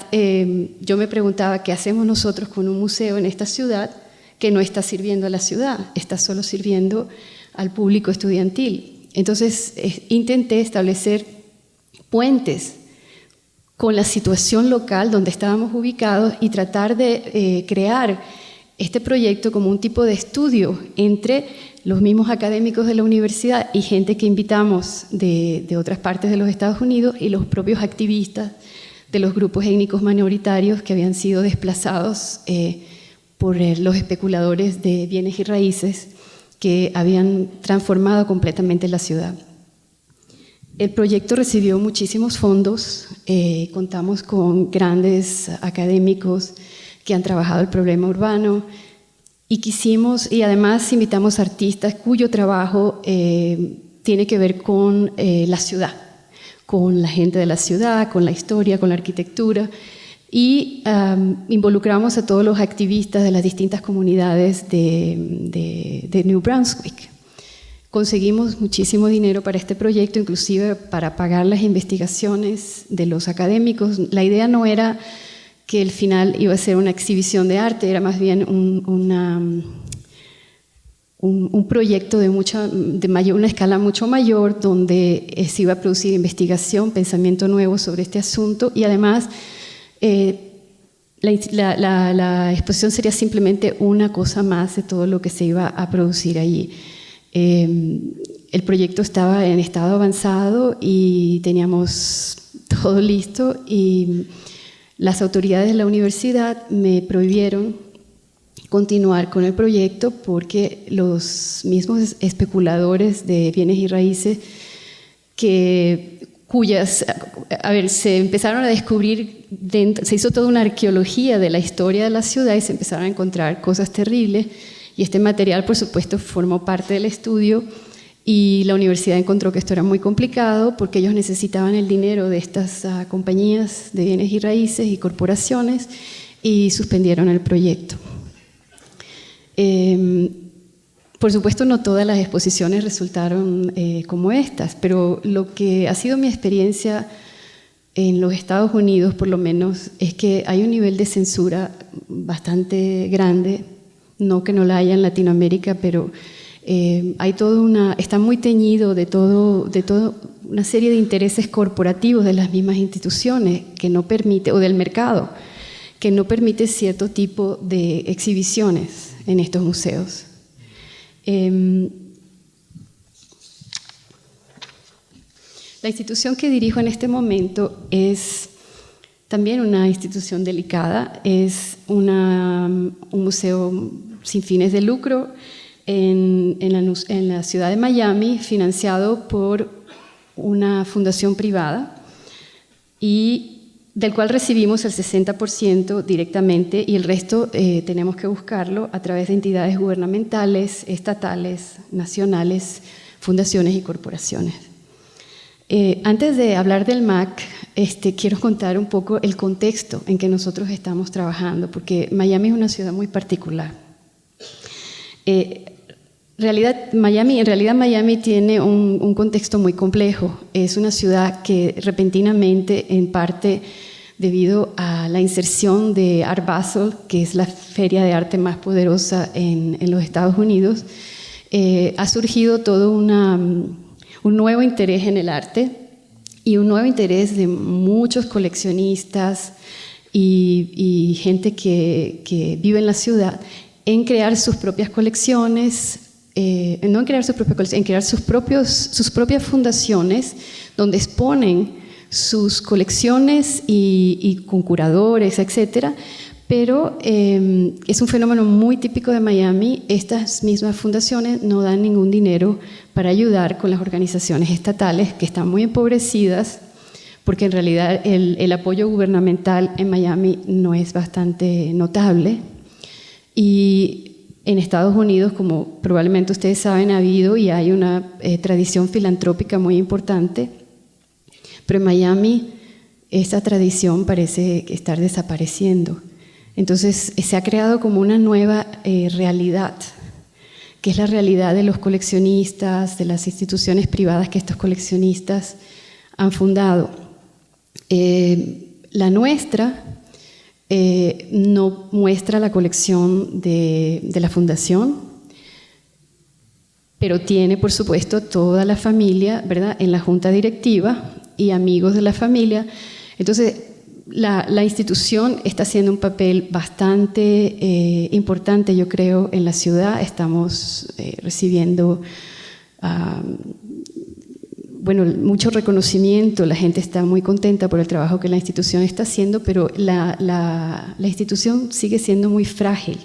yo me preguntaba, ¿qué hacemos nosotros con un museo en esta ciudad que no está sirviendo a la ciudad? Está solo sirviendo al público estudiantil. Entonces intenté establecer puentes con la situación local donde estábamos ubicados y tratar de crear este proyecto como un tipo de estudio entre los mismos académicos de la universidad y gente que invitamos de otras partes de los Estados Unidos y los propios activistas de los grupos étnicos minoritarios que habían sido desplazados por los especuladores de bienes y raíces que habían transformado completamente la ciudad. El proyecto recibió muchísimos fondos, contamos con grandes académicos que han trabajado el problema urbano y además invitamos artistas cuyo trabajo tiene que ver con la ciudad, con la gente de la ciudad, con la historia, con la arquitectura y involucramos a todos los activistas de las distintas comunidades de New Brunswick. Conseguimos muchísimo dinero para este proyecto, inclusive para pagar las investigaciones de los académicos. La idea no era que el final iba a ser una exhibición de arte, era más bien un proyecto de una escala mucho mayor, donde se iba a producir investigación, pensamiento nuevo sobre este asunto y además la exposición sería simplemente una cosa más de todo lo que se iba a producir allí. El proyecto estaba en estado avanzado y teníamos todo listo y las autoridades de la universidad me prohibieron continuar con el proyecto porque los mismos especuladores de bienes y raíces se empezaron a descubrir, se hizo toda una arqueología de la historia de la ciudad y se empezaron a encontrar cosas terribles. Y este material, por supuesto, formó parte del estudio y la universidad encontró que esto era muy complicado porque ellos necesitaban el dinero de estas compañías de bienes y raíces y corporaciones y suspendieron el proyecto. Por supuesto, no todas las exposiciones resultaron como estas, pero lo que ha sido mi experiencia en los Estados Unidos, por lo menos, es que hay un nivel de censura bastante grande. No que no la haya en Latinoamérica, pero hay está muy teñido de todo una serie de intereses corporativos de las mismas instituciones que no permite, o del mercado, que no permite cierto tipo de exhibiciones en estos museos. La institución que dirijo en este momento es también una institución delicada, es un museo sin fines de lucro en la ciudad de Miami, financiado por una fundación privada y del cual recibimos el 60% directamente y el resto tenemos que buscarlo a través de entidades gubernamentales, estatales, nacionales, fundaciones y corporaciones. Antes de hablar del MAC, quiero contar un poco el contexto en que nosotros estamos trabajando, porque Miami es una ciudad muy particular. En realidad Miami tiene un contexto muy complejo. Es una ciudad que repentinamente, en parte debido a la inserción de Art Basel, que es la feria de arte más poderosa en los Estados Unidos, ha surgido todo un nuevo interés en el arte y un nuevo interés de muchos coleccionistas y gente que vive en la ciudad en crear sus propias colecciones, no en crear sus propias colecciones, en crear sus propias fundaciones donde exponen sus colecciones y con curadores, etcétera. Pero es un fenómeno muy típico de Miami. Estas mismas fundaciones no dan ningún dinero para ayudar con las organizaciones estatales que están muy empobrecidas, porque en realidad el apoyo gubernamental en Miami no es bastante notable. Y en Estados Unidos, como probablemente ustedes saben, ha habido y hay una tradición filantrópica muy importante, pero en Miami esta tradición parece estar desapareciendo. Entonces se ha creado como una nueva realidad, que es la realidad de los coleccionistas, de las instituciones privadas que estos coleccionistas han fundado. La nuestra no muestra la colección de la fundación, pero tiene, por supuesto, toda la familia, ¿verdad?, en la junta directiva y amigos de la familia. Entonces, la institución está haciendo un papel bastante importante, yo creo, en la ciudad. Estamos recibiendo mucho reconocimiento, la gente está muy contenta por el trabajo que la institución está haciendo, pero la institución sigue siendo muy frágil.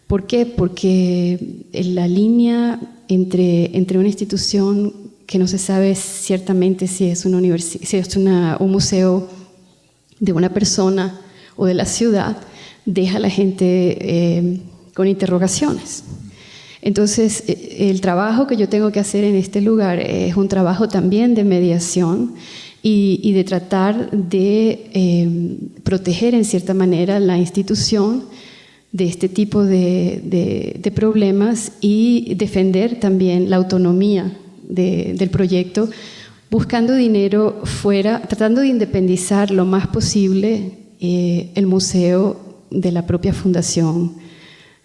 ¿Por qué? Porque la línea entre una institución que no se sabe ciertamente si es una un museo de una persona o de la ciudad, deja a la gente con interrogaciones. Entonces, el trabajo que yo tengo que hacer en este lugar es un trabajo también de mediación y de tratar de proteger en cierta manera la institución de este tipo de problemas y defender también la autonomía del proyecto, buscando dinero fuera, tratando de independizar lo más posible el museo de la propia fundación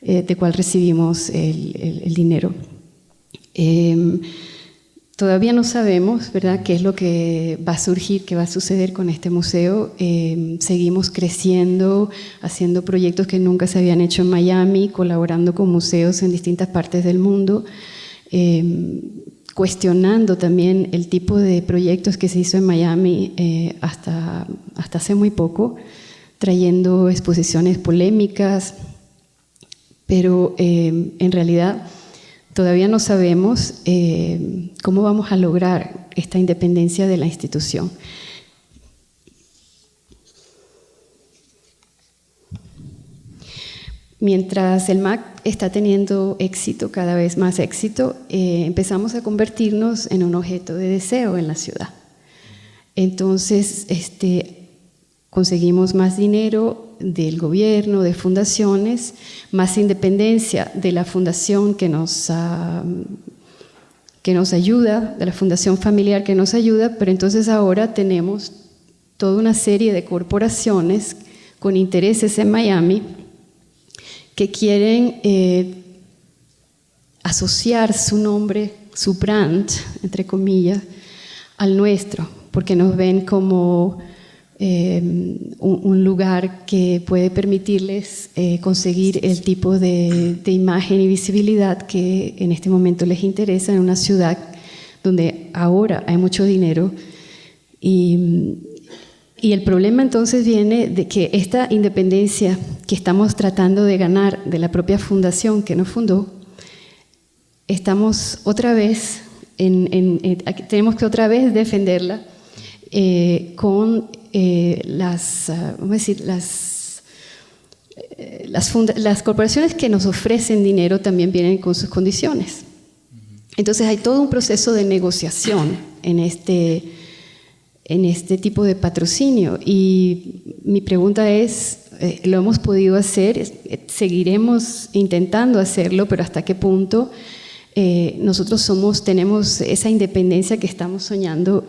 de cual recibimos el dinero. Todavía no sabemos, ¿verdad?, qué es lo que va a surgir, qué va a suceder con este museo. Seguimos creciendo, haciendo proyectos que nunca se habían hecho en Miami, colaborando con museos en distintas partes del mundo, cuestionando también el tipo de proyectos que se hizo en Miami hasta hace muy poco, trayendo exposiciones polémicas, pero en realidad todavía no sabemos cómo vamos a lograr esta independencia de la institución. Mientras el MAC está teniendo éxito, cada vez más éxito, empezamos a convertirnos en un objeto de deseo en la ciudad. Entonces, conseguimos más dinero del gobierno, de fundaciones, más independencia de la fundación que nos ayuda, de la fundación familiar que nos ayuda, pero entonces ahora tenemos toda una serie de corporaciones con intereses en Miami que quieren asociar su nombre, su brand, entre comillas, al nuestro, porque nos ven como un lugar que puede permitirles conseguir el tipo de imagen y visibilidad que en este momento les interesa en una ciudad donde ahora hay mucho dinero. Y el problema entonces viene de que esta independencia que estamos tratando de ganar de la propia fundación que nos fundó, estamos otra vez tenemos que otra vez defenderla con vamos a decir, las corporaciones que nos ofrecen dinero también vienen con sus condiciones. Entonces hay todo un proceso de negociación en este tipo de patrocinio, y mi pregunta es, ¿lo hemos podido hacer? ¿Seguiremos intentando hacerlo? Pero ¿hasta qué punto nosotros tenemos esa independencia que estamos soñando,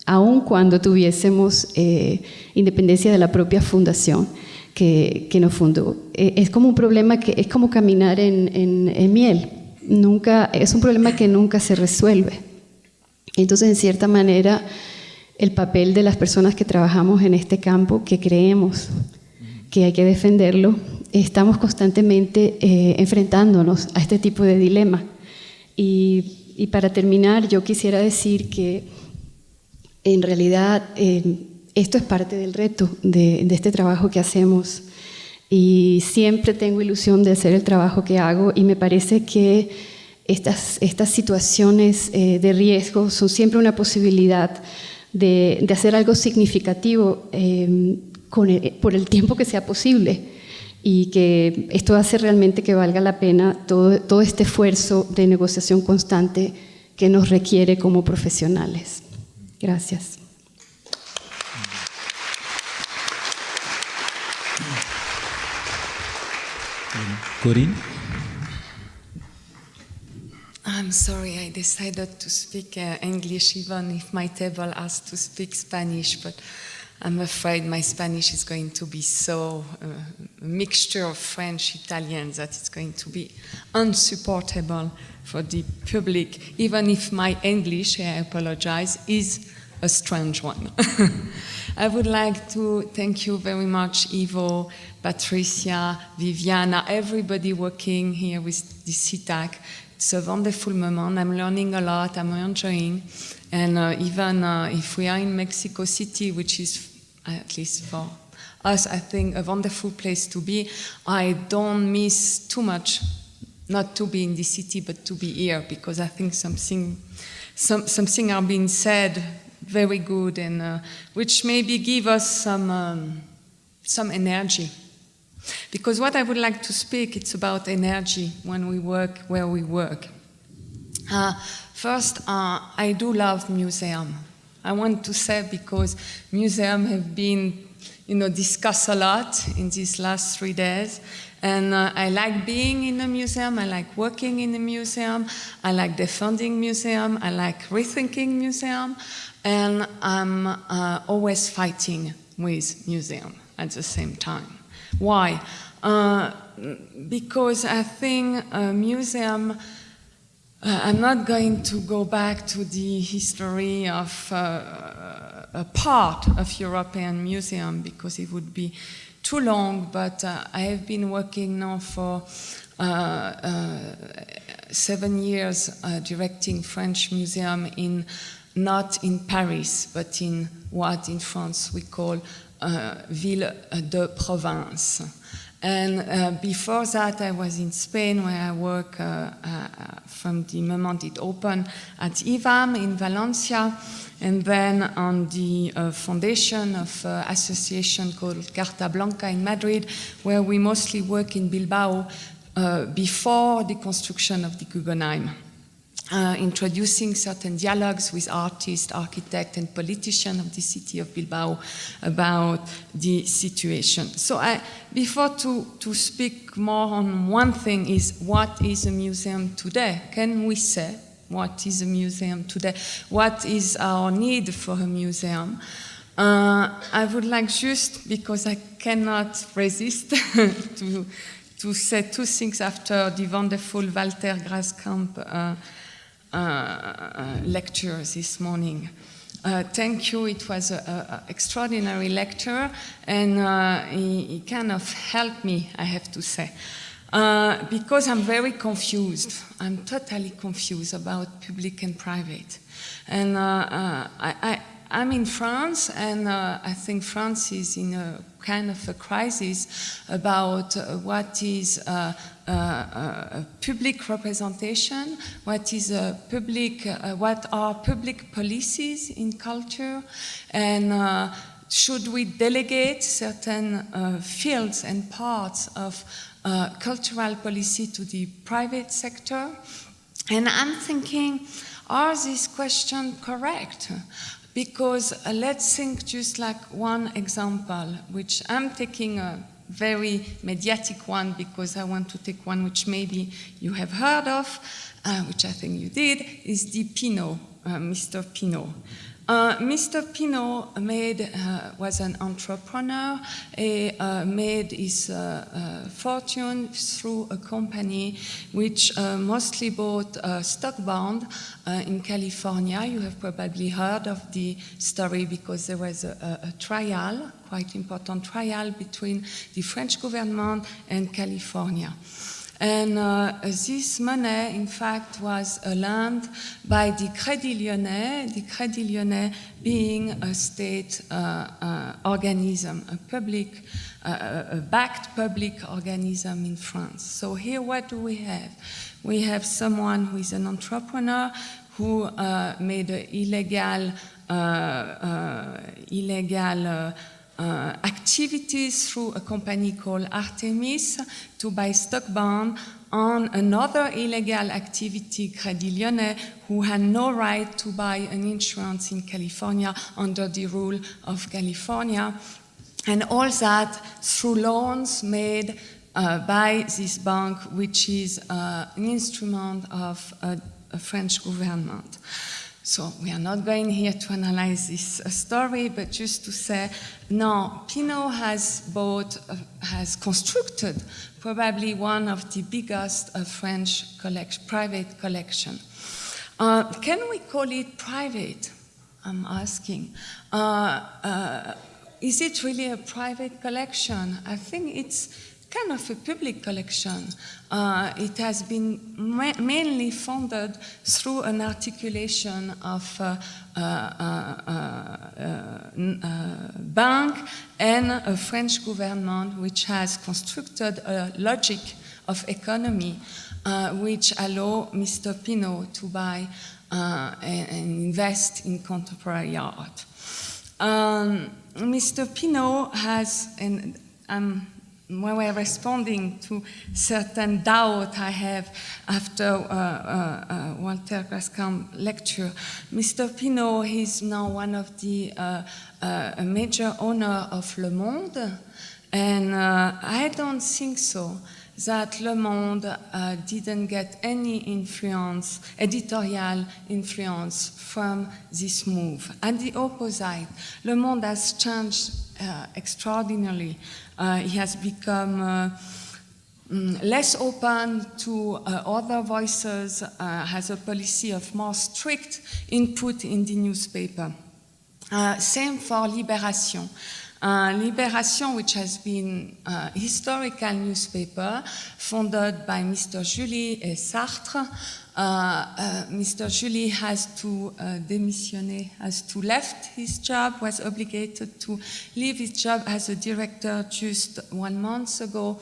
aun cuando tuviésemos independencia de la propia fundación que nos fundó? Es como un problema que es como caminar en miel. Es un problema que nunca se resuelve. Entonces, en cierta manera, el papel de las personas que trabajamos en este campo, que creemos que hay que defenderlo, estamos constantemente enfrentándonos a este tipo de dilema. Y para terminar, yo quisiera decir que en realidad esto es parte del reto de este trabajo que hacemos, y siempre tengo ilusión de hacer el trabajo que hago, y me parece que estas situaciones de riesgo son siempre una posibilidad de hacer algo significativo por el tiempo que sea posible, y que esto hace realmente que valga la pena todo este esfuerzo de negociación constante que nos requiere como profesionales. Gracias. Corinne? I'm sorry, I decided to speak English even if my table asked to speak Spanish, but I'm afraid my Spanish is going to be so a mixture of French, Italian, that it's going to be unsupportable for the public, even if my English, I apologize, is a strange one. I would like to thank you very much, Ivo, Patricia, Viviana, everybody working here with the CITAC. It's a wonderful moment. I'm learning a lot. I'm enjoying. And even if we are in Mexico City, which is, at least for us, I think, a wonderful place to be, I don't miss too much not to be in the city, but to be here, because I think something are being said very good, and which maybe give us some energy. Because what I would like to speak, it's about energy when we work where we work. First, I do love museum. I want to say, because museum have been, discussed a lot in these last 3 days. And I like being in a museum, I like working in a museum, I like defending museum, I like rethinking museum, and I'm always fighting with museum at the same time. Why? Because I think a museum, I'm not going to go back to the history of a part of European museum, because it would be too long, but I have been working now for 7 years directing French museum not in Paris, but in what in France we call ville de province. And before that, I was in Spain, where I work from the moment it opened at IVAM in Valencia, and then on the foundation of association called Carta Blanca in Madrid, where we mostly work in Bilbao before the construction of the Guggenheim. Introducing certain dialogues with artists, architects, and politicians of the city of Bilbao about the situation. So before to speak more on one thing is, what is a museum today? Can we say what is a museum today? What is our need for a museum? I would like, just because I cannot resist to say two things after the wonderful Walter Graskamp lecture this morning. Thank you. It was an extraordinary lecture, and he kind of helped me, I have to say, because I'm very confused. I'm totally confused about public and private, and I I'm in France, and I think France is in a kind of a crisis about what is public representation, what is what are public policies in culture, and should we delegate certain fields and parts of cultural policy to the private sector? And I'm thinking, are these questions correct? Because let's think just like one example, which I'm taking a very mediatic one because I want to take one which maybe you have heard of, which I think you did, is the Pinault, Mr. Pinault. Mr. Pinault was an entrepreneur. He made his fortune through a company which mostly bought stock bond in California. You have probably heard of the story because there was a trial, quite important trial, between the French government and California. And this money, in fact, was lent by the Crédit Lyonnais being a state organism, a backed public organism in France. So here what do we have? We have someone who is an entrepreneur who made illegal activities through a company called Artemis to buy stock bond on another illegal activity, Crédit Lyonnais, who had no right to buy an insurance in California under the rule of California. And all that through loans made by this bank, which is an instrument of a French government. So we are not going here to analyze this story, but just to say, no, Pinault has constructed probably one of the biggest French private collection. Can we call it private? I'm asking. Is it really a private collection? I think it's kind of a public collection. It has been mainly funded through an articulation of bank and a French government which has constructed a logic of economy which allow Mr. Pinault to buy and invest in contemporary art. Mr. Pinault has, and when we're responding to certain doubt I have after Walter Grascamp lecture, Mr. Pinault is now one of the a major owner of Le Monde, and I don't think so that Le Monde didn't get any influence, editorial influence from this move. And the opposite, Le Monde has changed extraordinarily. He has become less open to other voices, has a policy of more strict input in the newspaper. Same for Libération. Libération, which has been a historical newspaper founded by Mr. Julie et Sartre. Mr. Julie has to démissionner, has to left his job, was obligated to leave his job as a director just 1 month ago.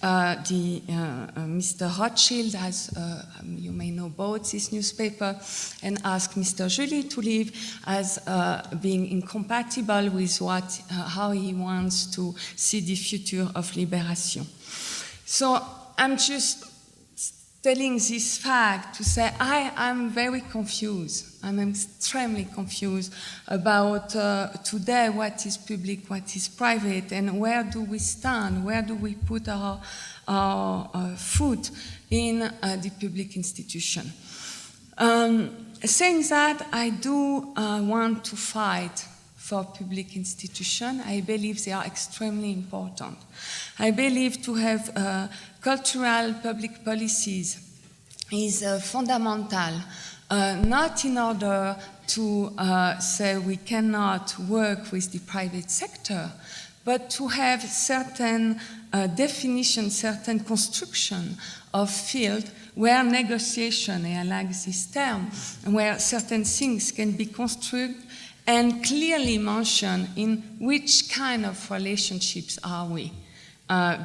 Mr. Rothschild has, you may know, bought this newspaper and asked Mr. Julie to leave as being incompatible with how he wants to see the future of Libération. So I'm just telling this fact to say I'm very confused. I'm extremely confused about today what is public, what is private, and where do we stand, where do we put our foot in the public institution. Saying that, I do want to fight for public institutions. I believe they are extremely important. I believe to have cultural public policies is fundamental, not in order to say we cannot work with the private sector, but to have certain definition, certain construction of field where negotiation, and I like this term, where certain things can be construed and clearly mention in which kind of relationships are we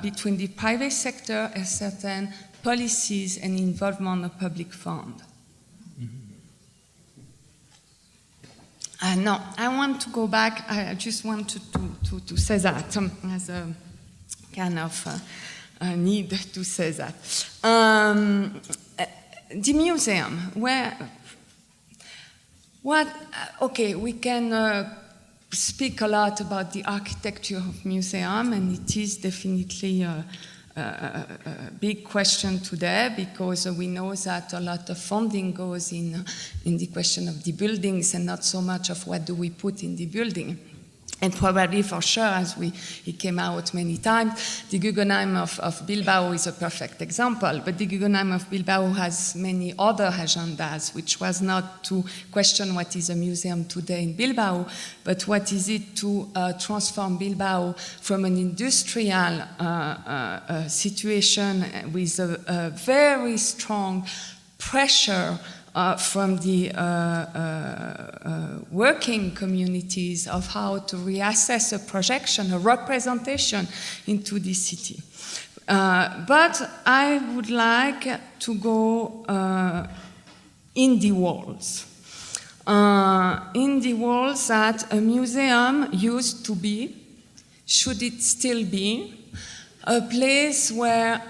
between the private sector and certain policies and involvement of public fund. No, I want to go back. I just wanted to say that as a kind of need to say that. The museum, okay, we can speak a lot about the architecture of museum, and it is definitely a big question today, because we know that a lot of funding goes in the question of the buildings and not so much of what do we put in the building. And probably for sure, as it came out many times, the Guggenheim of Bilbao is a perfect example, but the Guggenheim of Bilbao has many other agendas, which was not to question what is a museum today in Bilbao, but what is it to transform Bilbao from an industrial situation with a very strong pressure from the working communities of how to reassess a projection, a representation into the city. But I would like to go in the walls. In the walls that a museum used to be, should it still be, a place where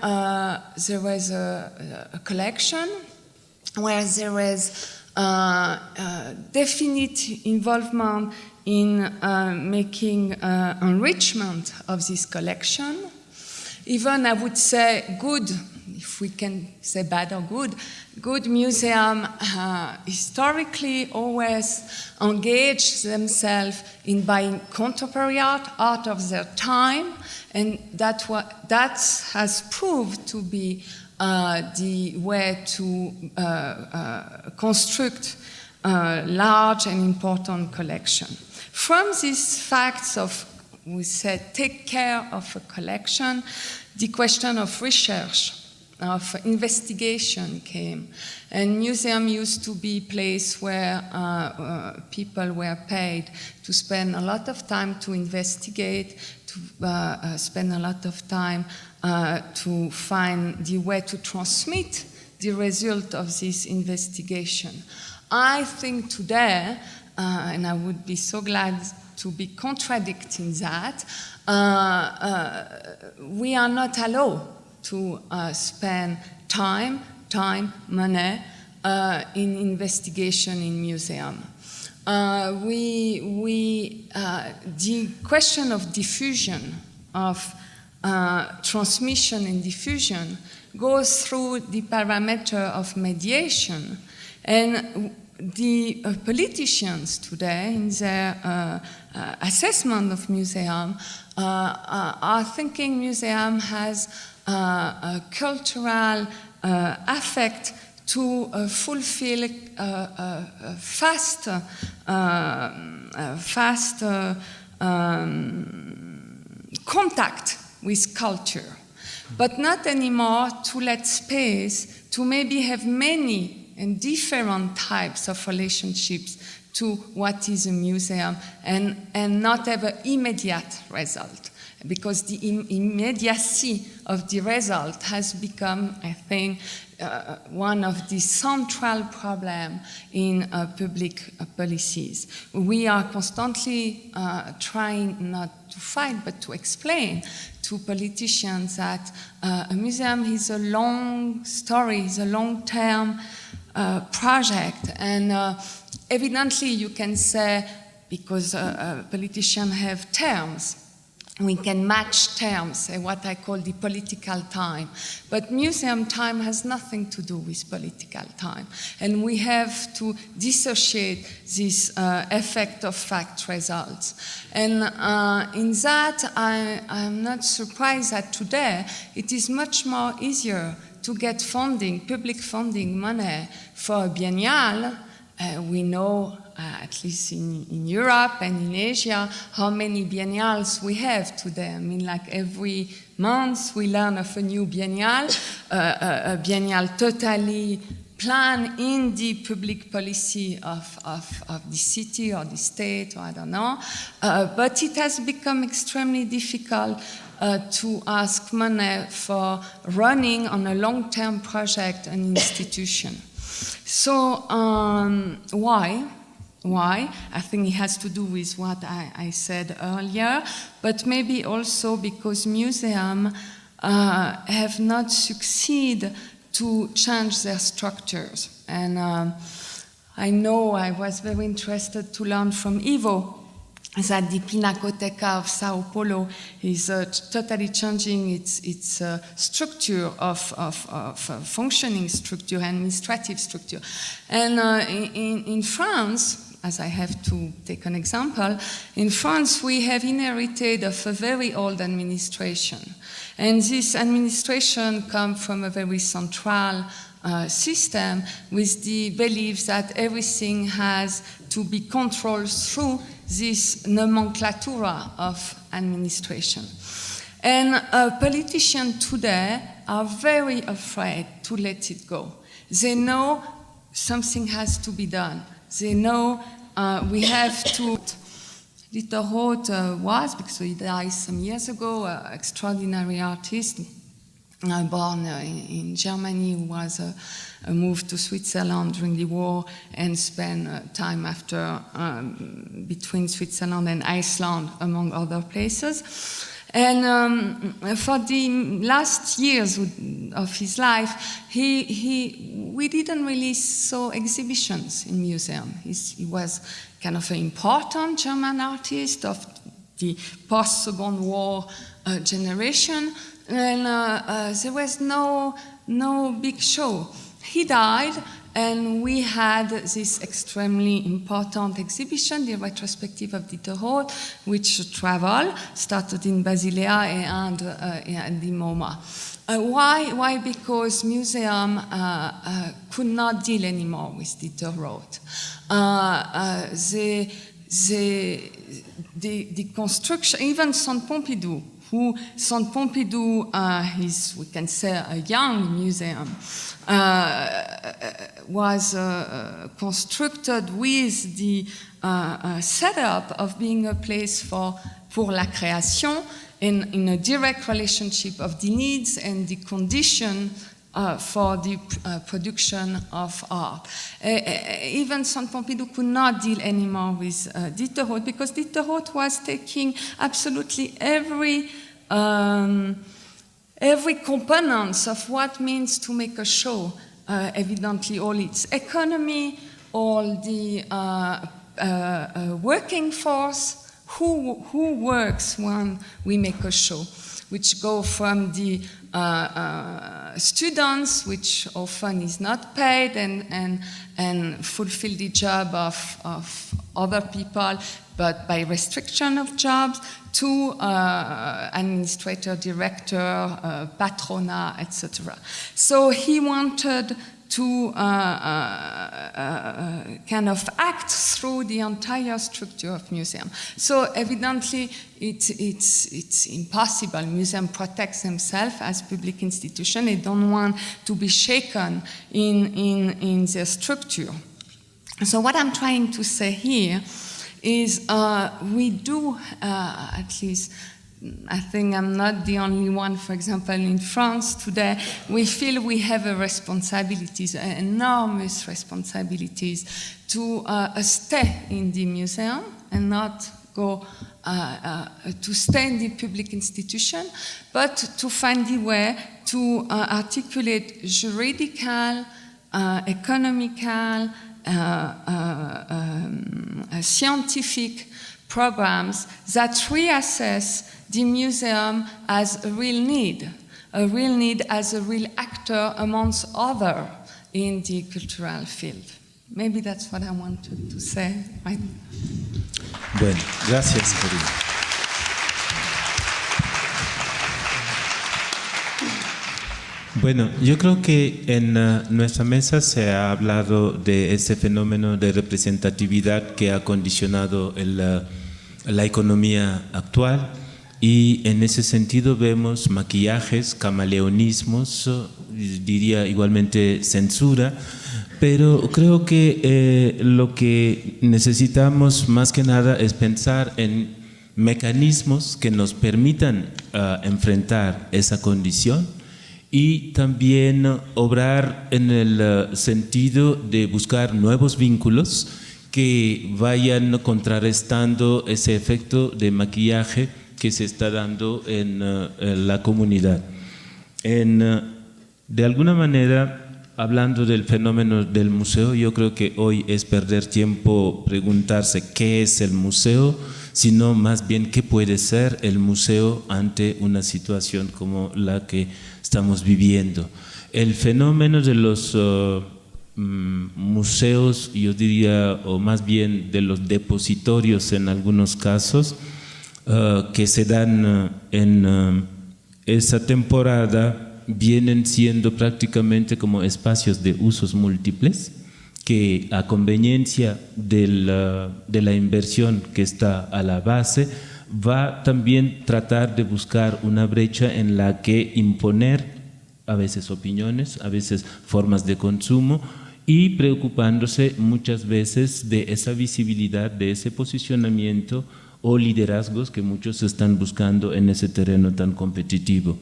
there was a collection, where there is definite involvement in making enrichment of this collection. Even, I would say, good, if we can say bad or good museum historically always engage themselves in buying contemporary art of their time, and that has proved to be the way to construct a large and important collection. From these facts of, we said, take care of a collection, the question of research, of investigation came. And museum used to be a place where people were paid to spend a lot of time to investigate, to spend a lot of time to find the way to transmit the result of this investigation. I think today, and I would be so glad to be contradicting that, we are not allowed to spend time, money in investigation in museum. The question of diffusion, of transmission and diffusion, goes through the parameter of mediation. And the politicians today, in their assessment of museum, are thinking museum has a cultural affect to fulfill fast contact with culture, but not anymore to let space to maybe have many and different types of relationships to what is a museum, and not have an immediate result, because the immediacy of the result has become, I think, one of the central problems in public policies. We are constantly trying not to fight, but to explain to politicians that a museum is a long story, is a long-term project. And evidently you can say, because politicians have terms, we can match terms, what I call the political time. But museum time has nothing to do with political time. And we have to dissociate this effect of fact results. And in that, I'm not surprised that today it is much more easier to get funding, public funding money for a biennial. We know, at least in Europe and in Asia, how many biennials we have today. I mean, like every month we learn of a new biennial, a biennial totally plan in the public policy of the city or the state, or I don't know. But it has become extremely difficult to ask money for running on a long-term project an institution. So why? Why? I think it has to do with what I said earlier, but maybe also because museums have not succeeded to change their structures. And I know I was very interested to learn from Ivo that the Pinacoteca of Sao Paulo is totally changing its structure of functioning structure, administrative structure. And in France, as I have to take an example, in France we have inherited of a very old administration. And this administration comes from a very central system with the belief that everything has to be controlled through this nomenclatura of administration. And politicians today are very afraid to let it go. They know something has to be done. They know we have to. Diderot was, because he died some years ago, an extraordinary artist, born in Germany, who was moved to Switzerland during the war and spent time after between Switzerland and Iceland, among other places. And for the last years of his life, we didn't really saw exhibitions in museums. He was kind of an important German artist of the post-Second War generation, and there was no big show. He died, and we had this extremely important exhibition, the retrospective of Diderot, which traveled, started in Basilea and the MoMA. Why? Because museum could not deal anymore with Diderot. The construction, even Centre Pompidou, Centre Pompidou is, we can say, a young museum, was constructed with the setup of being a place pour la création, in a direct relationship of the needs and the condition for the production of art. Even Centre Pompidou could not deal anymore with Diderot, because Diderot was taking absolutely every component of what means to make a show, evidently all its economy, all the working force, who works when we make a show, which go from the students, which often is not paid and fulfill the job of other people, but by restriction of jobs, to administrator, director, patrona, etc. So he wanted to kind of act through the entire structure of museum. So evidently, it's impossible. Museum protects themselves as public institution. They don't want to be shaken in their structure. So what I'm trying to say here is we do, at least, I think I'm not the only one, for example, in France today, we feel we have responsibilities, enormous responsibilities, to stay in the museum and not go to stay in the public institution, but to find the way to articulate juridical, economical, scientific programs that reassess the museum as a real need as a real actor amongst others in the cultural field. Maybe that's what I wanted to say. Right? Bueno, gracias, Karina. Bueno, yo creo que en nuestra mesa se ha hablado de este fenómeno de representatividad que ha condicionado la economía actual, y en ese sentido vemos maquillajes, camaleonismos, diría igualmente censura, Pero creo que lo que necesitamos más que nada es pensar en mecanismos que nos permitan enfrentar esa condición y también obrar en el sentido de buscar nuevos vínculos que vayan contrarrestando ese efecto de maquillaje que se está dando en la comunidad. De alguna manera, hablando del fenómeno del museo, yo creo que hoy es perder tiempo preguntarse qué es el museo, sino más bien qué puede ser el museo ante una situación como la que estamos viviendo. El fenómeno de los museos, yo diría, o más bien de los depositorios en algunos casos, que se dan en esa temporada, vienen siendo prácticamente como espacios de usos múltiples que a conveniencia de la inversión que está a la base va también tratar de buscar una brecha en la que imponer a veces opiniones, a veces formas de consumo y preocupándose muchas veces de esa visibilidad, de ese posicionamiento o liderazgos que muchos están buscando en ese terreno tan competitivo.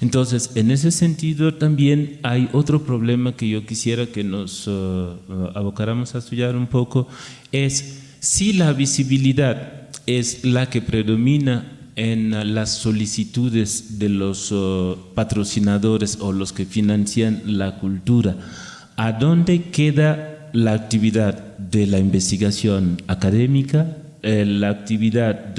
Entonces, en ese sentido también hay otro problema que yo quisiera que nos abocáramos a estudiar un poco, es si la visibilidad es la que predomina en las solicitudes de los patrocinadores o los que financian la cultura, ¿a dónde queda la actividad de la investigación académica, la actividad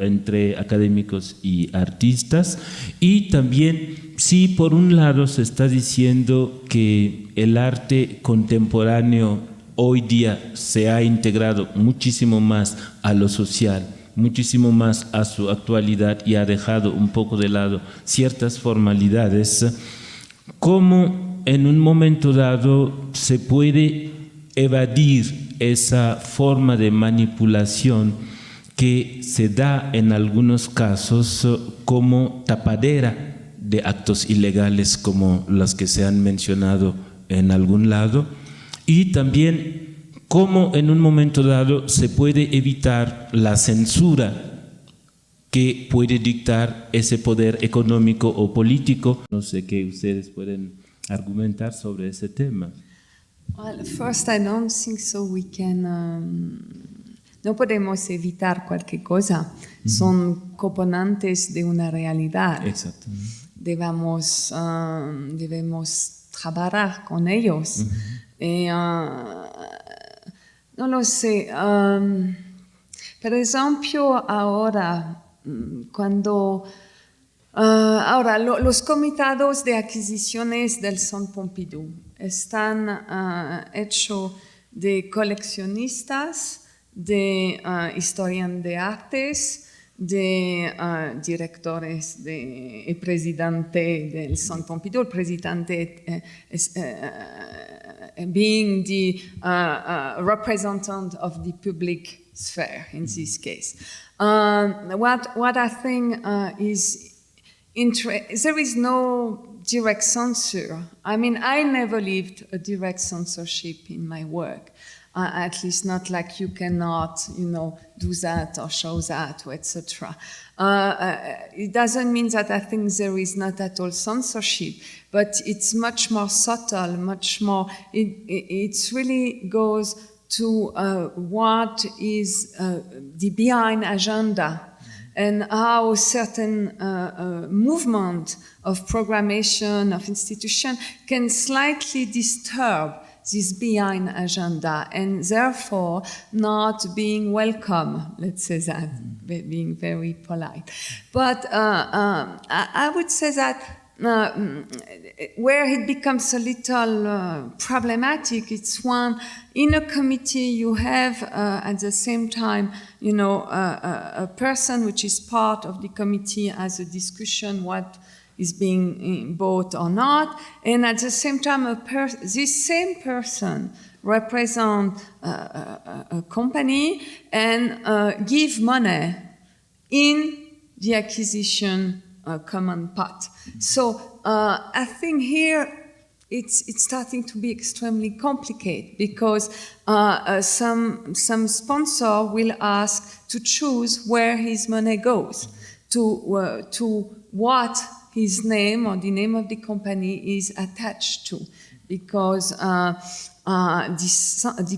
entre académicos y artistas? Y también si por un lado se está diciendo que el arte contemporáneo hoy día se ha integrado muchísimo más a lo social, muchísimo más a su actualidad y ha dejado un poco de lado ciertas formalidades, ¿cómo en un momento dado se puede evadir esa forma de manipulación que se da en algunos casos como tapadera de actos ilegales como los que se han mencionado en algún lado? Y también cómo en un momento dado se puede evitar la censura que puede dictar ese poder económico o político. No sé qué ustedes pueden argumentar sobre ese tema. Well, first, I don't think so. We can. No podemos evitar cualquier cosa. Son componentes de una realidad. Exacto. Debemos trabajar con ellos. No lo sé. Por ejemplo, ahora, cuando. Ahora, los comités de adquisiciones del Centre Pompidou están hechos de coleccionistas, de historiadores de artes, de directores y presidente del Centre Pompidou, el presidente being the representative of the public sphere in this case. What I think is there is no direct censor. I mean, I never lived a direct censorship in my work. At least not like you cannot, do that or show that, or etc. It doesn't mean that I think there is not at all censorship, but it's much more subtle, much more. It really goes to what is the behind agenda. And how certain movement of programmation, of institution, can slightly disturb this behind agenda and therefore not being welcome, let's say that, being very polite. But I would say that where it becomes a little problematic, it's when in a committee you have at the same time, a person which is part of the committee has a discussion what is being bought or not, and at the same time this same person represents a company and give money in the acquisition common pot. So I think here it's starting to be extremely complicated because some sponsor will ask to choose where his money goes, to what his name or the name of the company is attached to, because the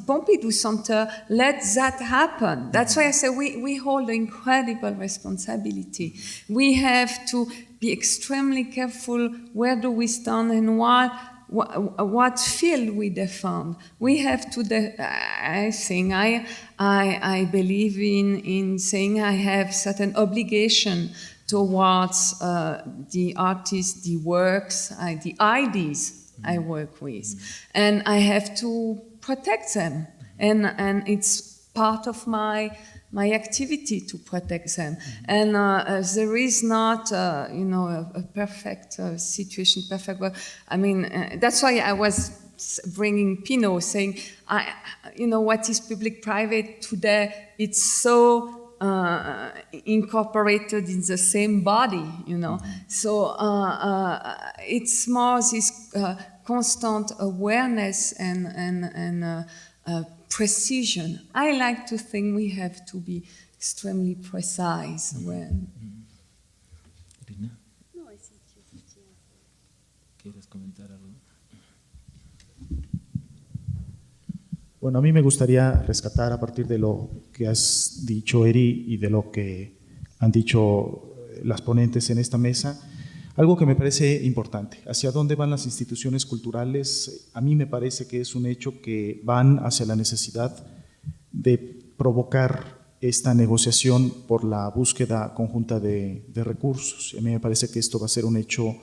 Pompidou Center let that happen. That's why I say we hold an incredible responsibility. We have to be extremely careful where do we stand and what field we defend. We have to, I think, I believe in saying I have certain obligation towards the artists, the works, the ideas I work with. And I have to protect them. And it's part of my activity to protect them. And there is not, a perfect situation, perfect work. I mean, that's why I was bringing Pino, saying, what is public-private today? It's so incorporated in the same body, So it's more this constant awareness and precision. I like to think we have to be extremely precise when. Rina, ¿quieres comentar algo? Bueno, a mí me gustaría rescatar a partir de lo que has dicho, Eri, y de lo que han dicho las ponentes en esta mesa, algo que me parece importante. ¿Hacia dónde van las instituciones culturales? A mí me parece que es un hecho que van hacia la necesidad de provocar esta negociación por la búsqueda conjunta de recursos. Y a mí me parece que esto va a ser un hecho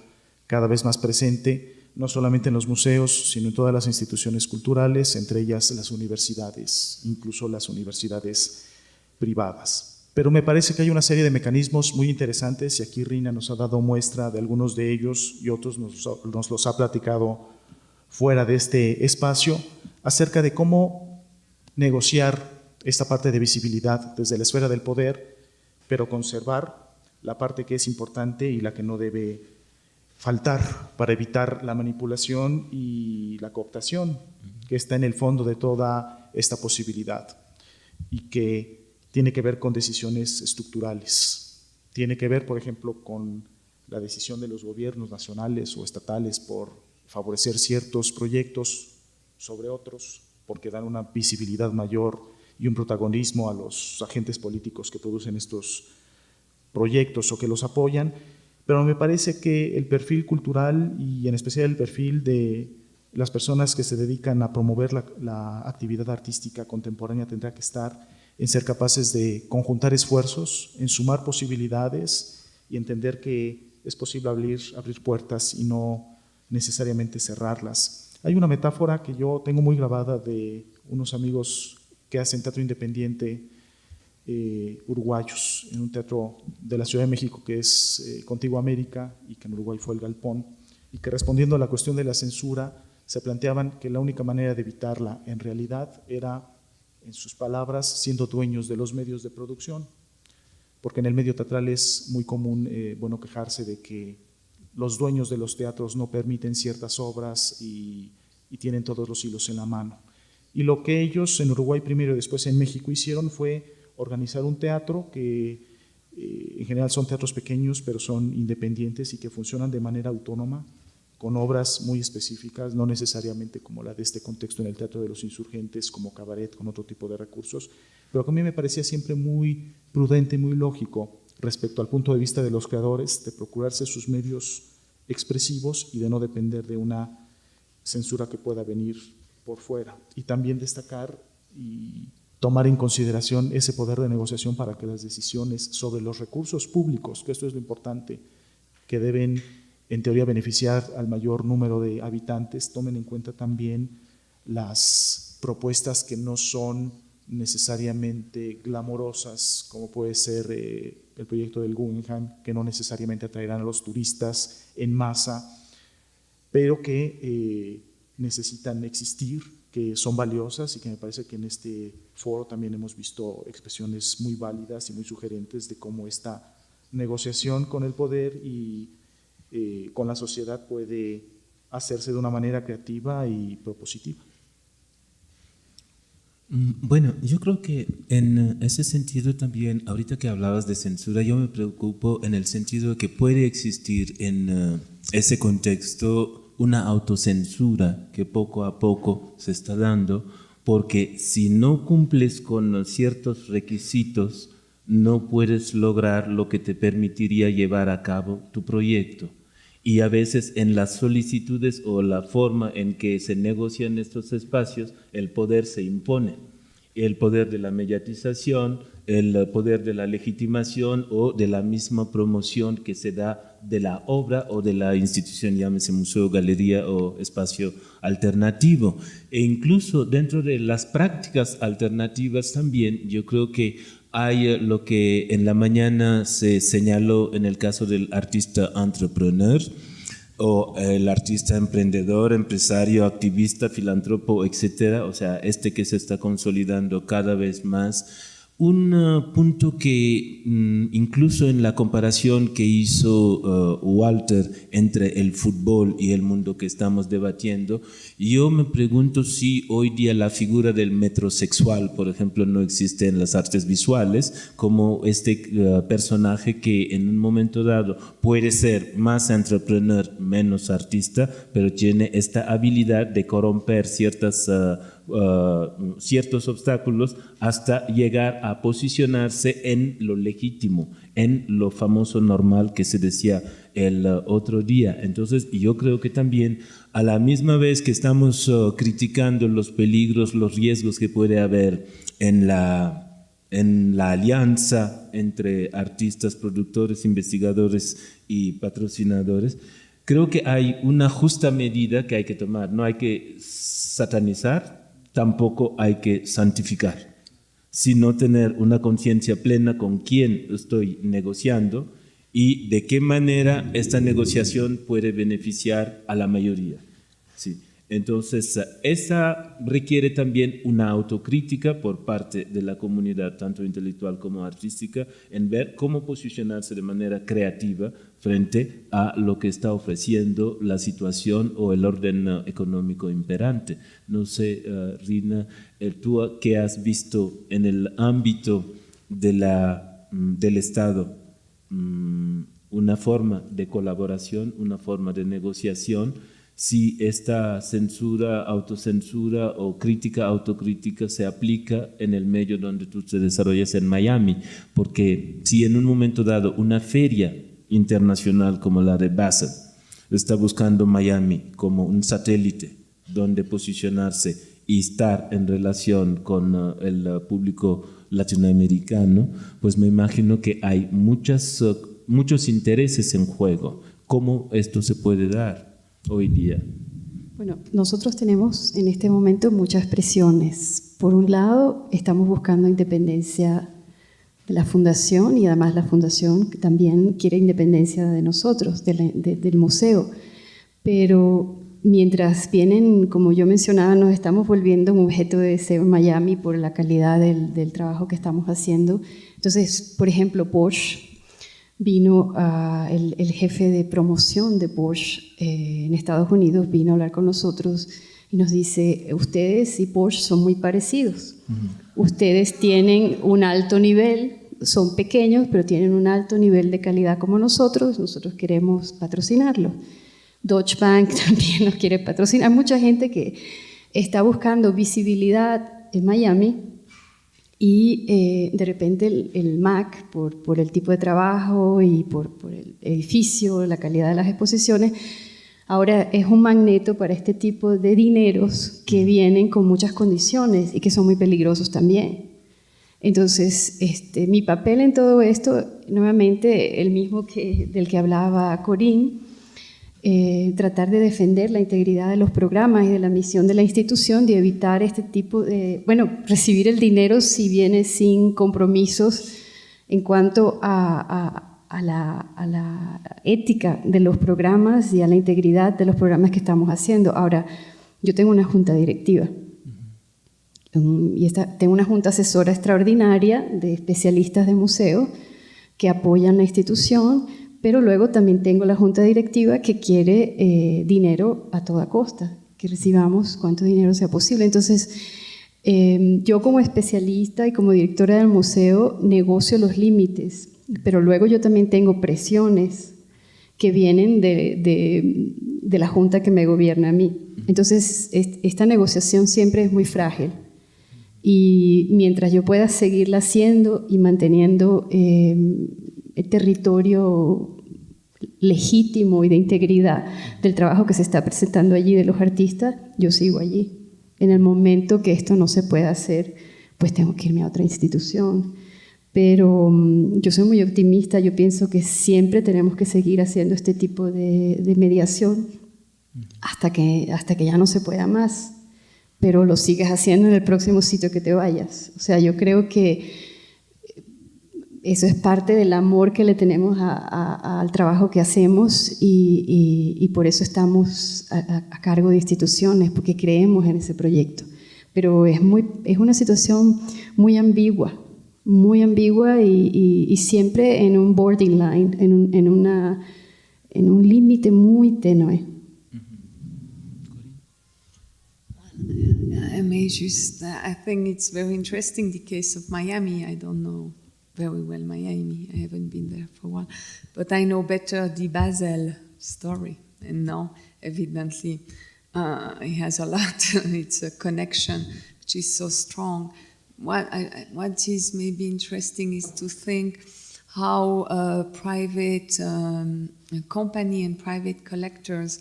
cada vez más presente, no solamente en los museos, sino en todas las instituciones culturales, entre ellas las universidades, incluso las universidades privadas. Pero me parece que hay una serie de mecanismos muy interesantes y aquí Rina nos ha dado muestra de algunos de ellos y otros nos los ha platicado fuera de este espacio acerca de cómo negociar esta parte de visibilidad desde la esfera del poder, pero conservar la parte que es importante y la que no debe faltar para evitar la manipulación y la cooptación que está en el fondo de toda esta posibilidad y que tiene que ver con decisiones estructurales. Tiene que ver, por ejemplo, con la decisión de los gobiernos nacionales o estatales por favorecer ciertos proyectos sobre otros, porque dan una visibilidad mayor y un protagonismo a los agentes políticos que producen estos proyectos o que los apoyan. Pero me parece que el perfil cultural y en especial el perfil de las personas que se dedican a promover la actividad artística contemporánea tendrá que estar en ser capaces de conjuntar esfuerzos, en sumar posibilidades y entender que es posible abrir puertas y no necesariamente cerrarlas. Hay una metáfora que yo tengo muy grabada de unos amigos que hacen teatro independiente uruguayos en un teatro de la Ciudad de México que es Contigo América y que en Uruguay fue el Galpón, y que respondiendo a la cuestión de la censura se planteaban que la única manera de evitarla en realidad era, en sus palabras, siendo dueños de los medios de producción, porque en el medio teatral es muy común quejarse de que los dueños de los teatros no permiten ciertas obras y tienen todos los hilos en la mano. Y lo que ellos en Uruguay primero y después en México hicieron fue organizar un teatro que en general son teatros pequeños, pero son independientes y que funcionan de manera autónoma, con obras muy específicas, no necesariamente como la de este contexto en el Teatro de los Insurgentes, como cabaret, con otro tipo de recursos, pero que a mí me parecía siempre muy prudente, muy lógico respecto al punto de vista de los creadores, de procurarse sus medios expresivos y de no depender de una censura que pueda venir por fuera. Y también destacar y tomar en consideración ese poder de negociación para que las decisiones sobre los recursos públicos, que esto es lo importante, que deben en teoría beneficiar al mayor número de habitantes, tomen en cuenta también las propuestas que no son necesariamente glamorosas, como puede ser el proyecto del Guggenheim, que no necesariamente atraerán a los turistas en masa, pero que necesitan existir, que son valiosas y que me parece que en este foro también hemos visto expresiones muy válidas y muy sugerentes de cómo esta negociación con el poder y con la sociedad puede hacerse de una manera creativa y propositiva. Bueno, yo creo que en ese sentido también, ahorita que hablabas de censura, yo me preocupo en el sentido de que puede existir en ese contexto una autocensura que poco a poco se está dando, porque si no cumples con ciertos requisitos, no puedes lograr lo que te permitiría llevar a cabo tu proyecto. Y a veces en las solicitudes o la forma en que se negocian estos espacios, el poder se impone. El poder de la mediatización, el poder de la legitimación o de la misma promoción que se da de la obra o de la institución, llámese museo, galería o espacio alternativo. E incluso dentro de las prácticas alternativas también, yo creo que hay lo que en la mañana se señaló en el caso del artista entrepreneur o el artista emprendedor, empresario, activista, filántropo, etcétera, o sea, que se está consolidando cada vez más. Un punto que incluso en la comparación que hizo Walter entre el fútbol y el mundo que estamos debatiendo, yo me pregunto si hoy día la figura del metrosexual, por ejemplo, no existe en las artes visuales, como personaje que en un momento dado puede ser más entrepreneur, menos artista, pero tiene esta habilidad de corromper ciertos obstáculos hasta llegar a posicionarse en lo legítimo, en lo famoso normal que se decía el otro día. Entonces yo creo que también a la misma vez que estamos criticando los peligros, los riesgos que puede haber en la alianza entre artistas, productores, investigadores y patrocinadores, creo que hay una justa medida que hay que tomar. No hay que satanizar, tampoco hay que santificar, sino tener una conciencia plena con quién estoy negociando y de qué manera esta negociación puede beneficiar a la mayoría. Sí. Entonces, esa requiere también una autocrítica por parte de la comunidad, tanto intelectual como artística, en ver cómo posicionarse de manera creativa frente a lo que está ofreciendo la situación o el orden económico imperante. No sé, Rina, tú qué has visto en el ámbito del Estado, una forma de colaboración, una forma de negociación, si esta censura, autocensura o crítica, autocrítica se aplica en el medio donde tú te desarrollas en Miami, porque si en un momento dado una feria internacional como la de Basel está buscando Miami como un satélite donde posicionarse y estar en relación con el público latinoamericano, pues me imagino que hay muchos intereses en juego. ¿Cómo esto se puede dar hoy día? Bueno, nosotros tenemos en este momento muchas presiones. Por un lado, estamos buscando independencia de la fundación y además la fundación también quiere independencia de nosotros, del museo. Pero mientras vienen, como yo mencionaba, nos estamos volviendo un objeto de deseo en Miami por la calidad del trabajo que estamos haciendo. Entonces, por ejemplo, Porsche vino, el jefe de promoción de Porsche en Estados Unidos vino a hablar con nosotros y nos dice, ustedes y Porsche son muy parecidos. Ustedes tienen un alto nivel, son pequeños, pero tienen un alto nivel de calidad como nosotros queremos patrocinarlo. Deutsche Bank también nos quiere patrocinar. Hay mucha gente que está buscando visibilidad en Miami y de repente el MAC, por el tipo de trabajo y por el edificio, la calidad de las exposiciones, ahora es un magneto para este tipo de dineros que vienen con muchas condiciones y que son muy peligrosos también. Entonces, mi papel en todo esto, nuevamente el mismo del que hablaba Corinne, tratar de defender la integridad de los programas y de la misión de la institución, de evitar este tipo de, recibir el dinero si viene sin compromisos en cuanto a la ética de los programas y a la integridad de los programas que estamos haciendo. Ahora, yo tengo una junta directiva y tengo una junta asesora extraordinaria de especialistas de museo que apoyan la institución, pero luego también tengo la junta directiva que quiere dinero a toda costa, que recibamos cuánto dinero sea posible. Entonces, yo como especialista y como directora del museo negocio los límites, pero luego yo también tengo presiones que vienen de la junta que me gobierna a mí. Entonces, esta negociación siempre es muy frágil. Y mientras yo pueda seguirla haciendo y manteniendo el territorio legítimo y de integridad del trabajo que se está presentando allí de los artistas, yo sigo allí. En el momento que esto no se pueda hacer, pues tengo que irme a otra institución. Pero yo soy muy optimista, yo pienso que siempre tenemos que seguir haciendo este tipo de mediación hasta que ya no se pueda más, pero lo sigues haciendo en el próximo sitio que te vayas. O sea, yo creo que eso es parte del amor que le tenemos al trabajo que hacemos y por eso estamos a cargo de instituciones, porque creemos en ese proyecto. Pero es una situación muy ambigua y siempre en un borderline, en un límite muy tenue. I think it's very interesting, the case of Miami. I don't know very well Miami. I haven't been there for a while. But I know better the Basel story. And now, evidently, it has a lot. It's a connection which is so strong. What is maybe interesting is to think how a private company and private collectors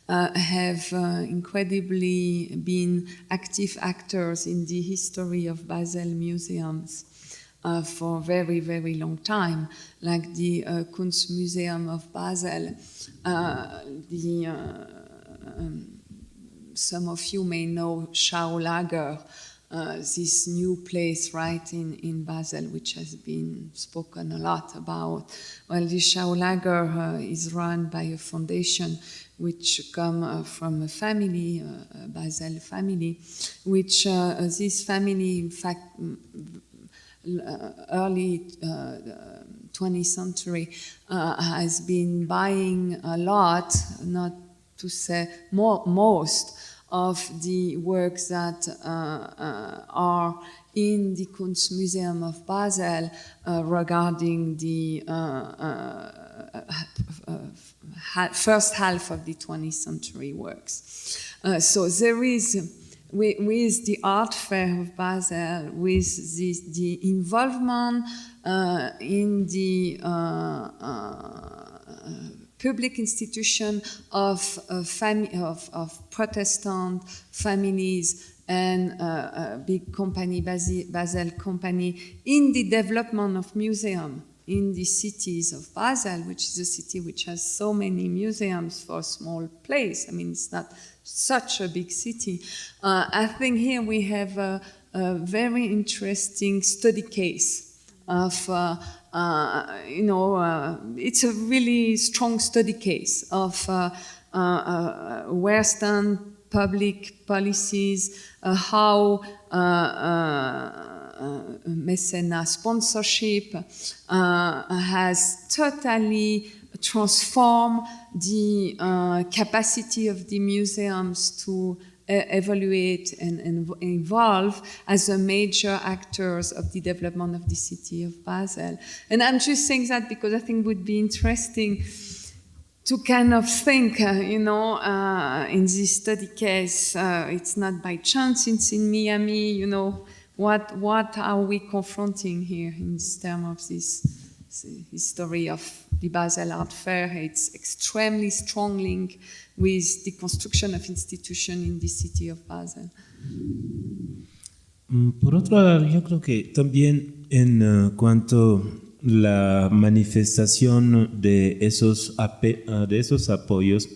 have incredibly been active actors in the history of Basel museums for a very, very long time, like the Kunstmuseum of Basel. Some of you may know Schaulager, this new place right in Basel, which has been spoken a lot about. Well, the Schaulager is run by a foundation which come from a family, a Basel family, which this family, in fact, early 20th century, has been buying a lot, not to say most, of the works that are in the Kunstmuseum of Basel regarding the first half of the 20th century works. So there is, with the art fair of Basel, with the involvement in the public institution of Protestant families and a big company, Basel company, in the development of museum in the cities of Basel, which is a city which has so many museums for a small place. I mean, it's not such a big city. I think here we have a very interesting study case of, it's a really strong study case of Western public policies, how Mecena sponsorship has totally transformed the capacity of the museums to evaluate and evolve as a major actors of the development of the city of Basel. And I'm just saying that because I think it would be interesting to kind of think, in this study case, it's not by chance it's in Miami, what are we confronting here in terms of this history of the Basel Art Fair? It's extremely strong link with the construction of institutions in the city of Basel. Por otro lado, yo creo que también en cuanto la manifestación de esos apoyos,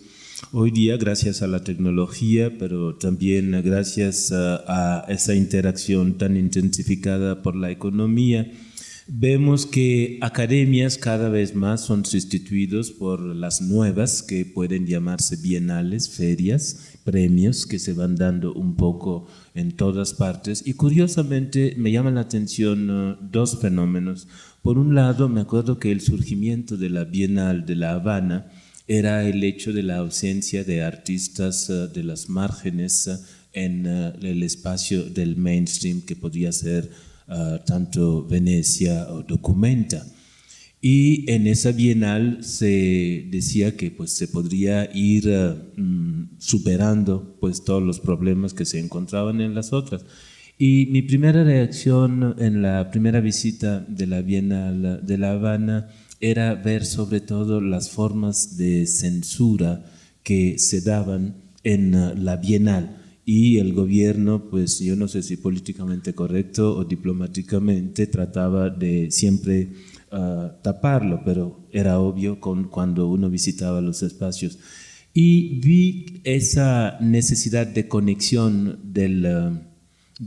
hoy día gracias a la tecnología, pero también gracias a esa interacción tan intensificada por la economía, vemos que academias cada vez más son sustituidos por las nuevas que pueden llamarse bienales, ferias, premios que se van dando un poco en todas partes. Y curiosamente me llaman la atención dos fenómenos. Por un lado, me acuerdo que el surgimiento de la Bienal de La Habana era el hecho de la ausencia de artistas de las márgenes en el espacio del mainstream que podría ser tanto Venecia o Documenta. Y en esa bienal se decía que pues, se podría ir superando pues, todos los problemas que se encontraban en las otras. Y mi primera reacción en la primera visita de la Bienal de La Habana era ver sobre todo las formas de censura que se daban en la Bienal. Y el gobierno, pues yo no sé si políticamente correcto o diplomáticamente, trataba de siempre taparlo, pero era obvio cuando uno visitaba los espacios. Y vi esa necesidad de conexión de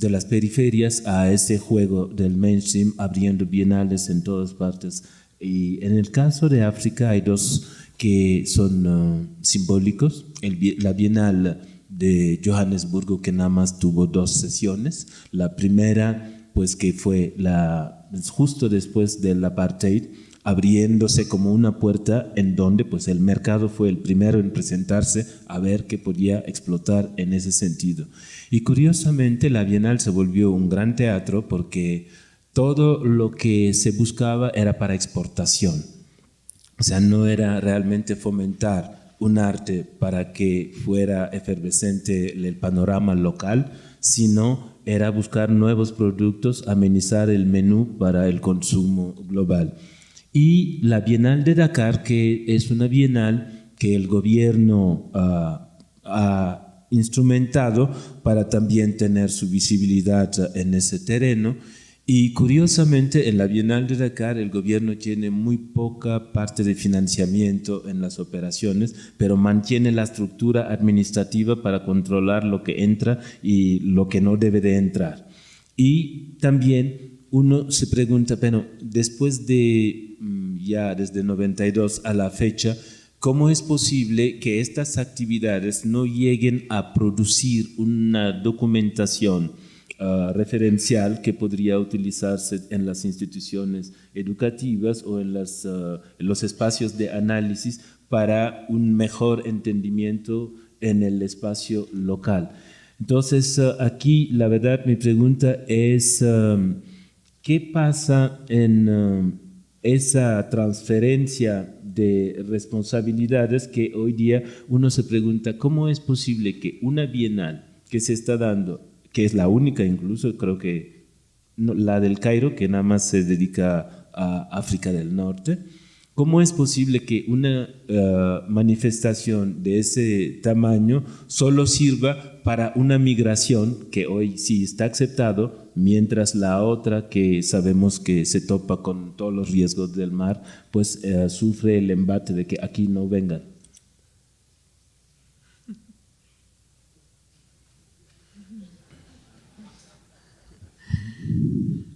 las periferias a ese juego del mainstream, abriendo bienales en todas partes. Y en el caso de África hay dos que son simbólicos. La Bienal de Johannesburgo, que nada más tuvo 2 sesiones. La primera, pues que fue justo después del apartheid, abriéndose como una puerta en donde pues el mercado fue el primero en presentarse a ver qué podía explotar en ese sentido. Y curiosamente la Bienal se volvió un gran teatro porque todo lo que se buscaba era para exportación. O sea, no era realmente fomentar un arte para que fuera efervescente el panorama local, sino era buscar nuevos productos, amenizar el menú para el consumo global. Y la Bienal de Dakar, que es una bienal que el gobierno ha instrumentado para también tener su visibilidad en ese terreno. Y curiosamente en la Bienal de Dakar el gobierno tiene muy poca parte de financiamiento en las operaciones, pero mantiene la estructura administrativa para controlar lo que entra y lo que no debe de entrar. Y también uno se pregunta, bueno, después de ya desde 92 a la fecha, ¿cómo es posible que estas actividades no lleguen a producir una documentación referencial que podría utilizarse en las instituciones educativas o en los espacios de análisis para un mejor entendimiento en el espacio local? Entonces, aquí la verdad mi pregunta es, ¿qué pasa en esa transferencia de responsabilidades que hoy día uno se pregunta, ¿cómo es posible que una bienal que se está dando, que es la única incluso, creo que la del Cairo, que nada más se dedica a África del Norte, ¿cómo es posible que una manifestación de ese tamaño solo sirva para una migración que hoy sí está aceptado, mientras la otra que sabemos que se topa con todos los riesgos del mar, pues sufre el embate de que aquí no vengan?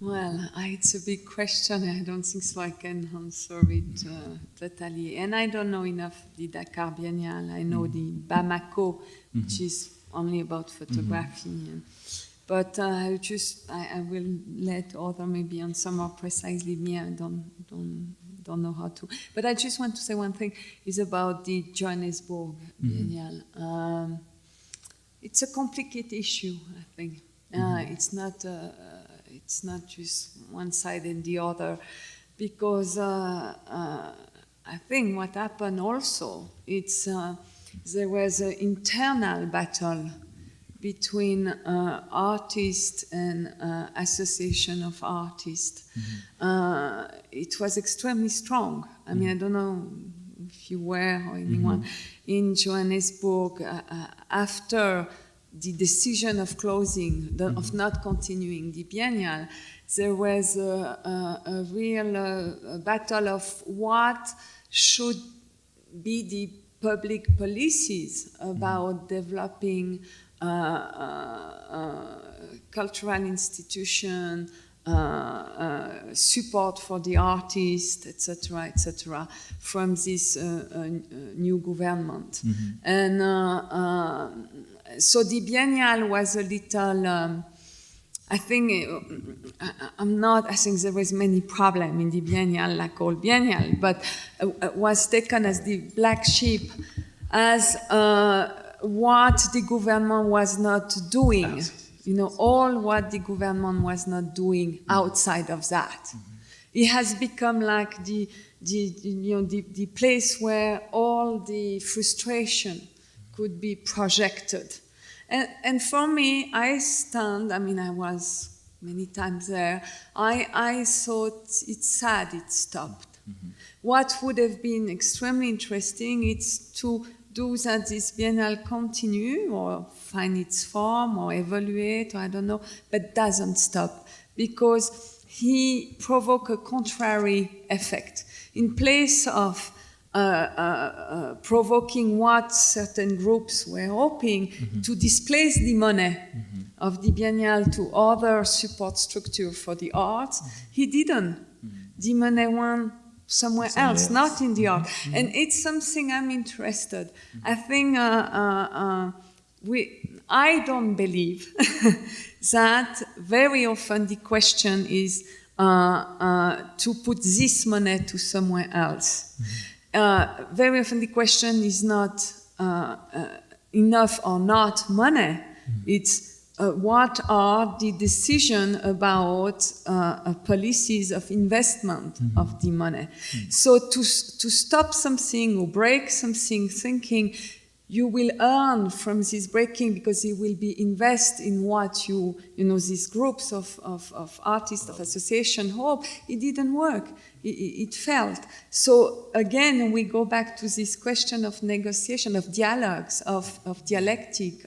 Well, it's a big question. I don't think so I can answer it totally. And I don't know enough the Dakar Biennale. I know the Bamako, which is only about photography. But I will let other maybe answer more precisely. Me, I don't know how to. But I just want to say one thing is about the Johannesburg Biennale. It's a complicated issue, I think. It's not just one side and the other, because I think what happened also, there was an internal battle between artists and association of artists. It was extremely strong. I mean, I don't know if you were or anyone in Johannesburg after the decision of closing, of not continuing the biennial, there was a real battle of what should be the public policies about developing cultural institution, support for the artist, etc., from this new government. And so the Biennial was a little, I think I think there was many problems in the Biennial, like all Biennial, but was taken as the black sheep, as what the government was not doing. You know, all what the government was not doing outside of that. It has become like the place where all the frustration could be projected. And for me, I was many times there, I thought it's sad it stopped. What would have been extremely interesting is to do that this Biennale continue or find its form or evaluate, or I don't know, but doesn't stop, because he provoked a contrary effect. In place of provoking what certain groups were hoping to displace the money of the Biennale to other support structure for the arts, he didn't. The money went somewhere else, not in the art. And it's something I'm interested. I think I don't believe that very often the question is to put this money to somewhere else. Very often the question is not enough or not money. It's what are the decisions about policies of investment of the money. So to stop something or break something, thinking you will earn from this breaking because it will be invest in what these groups of artists, of association hope, it didn't work. It failed. So again, we go back to this question of negotiation, of dialogues, of dialectic,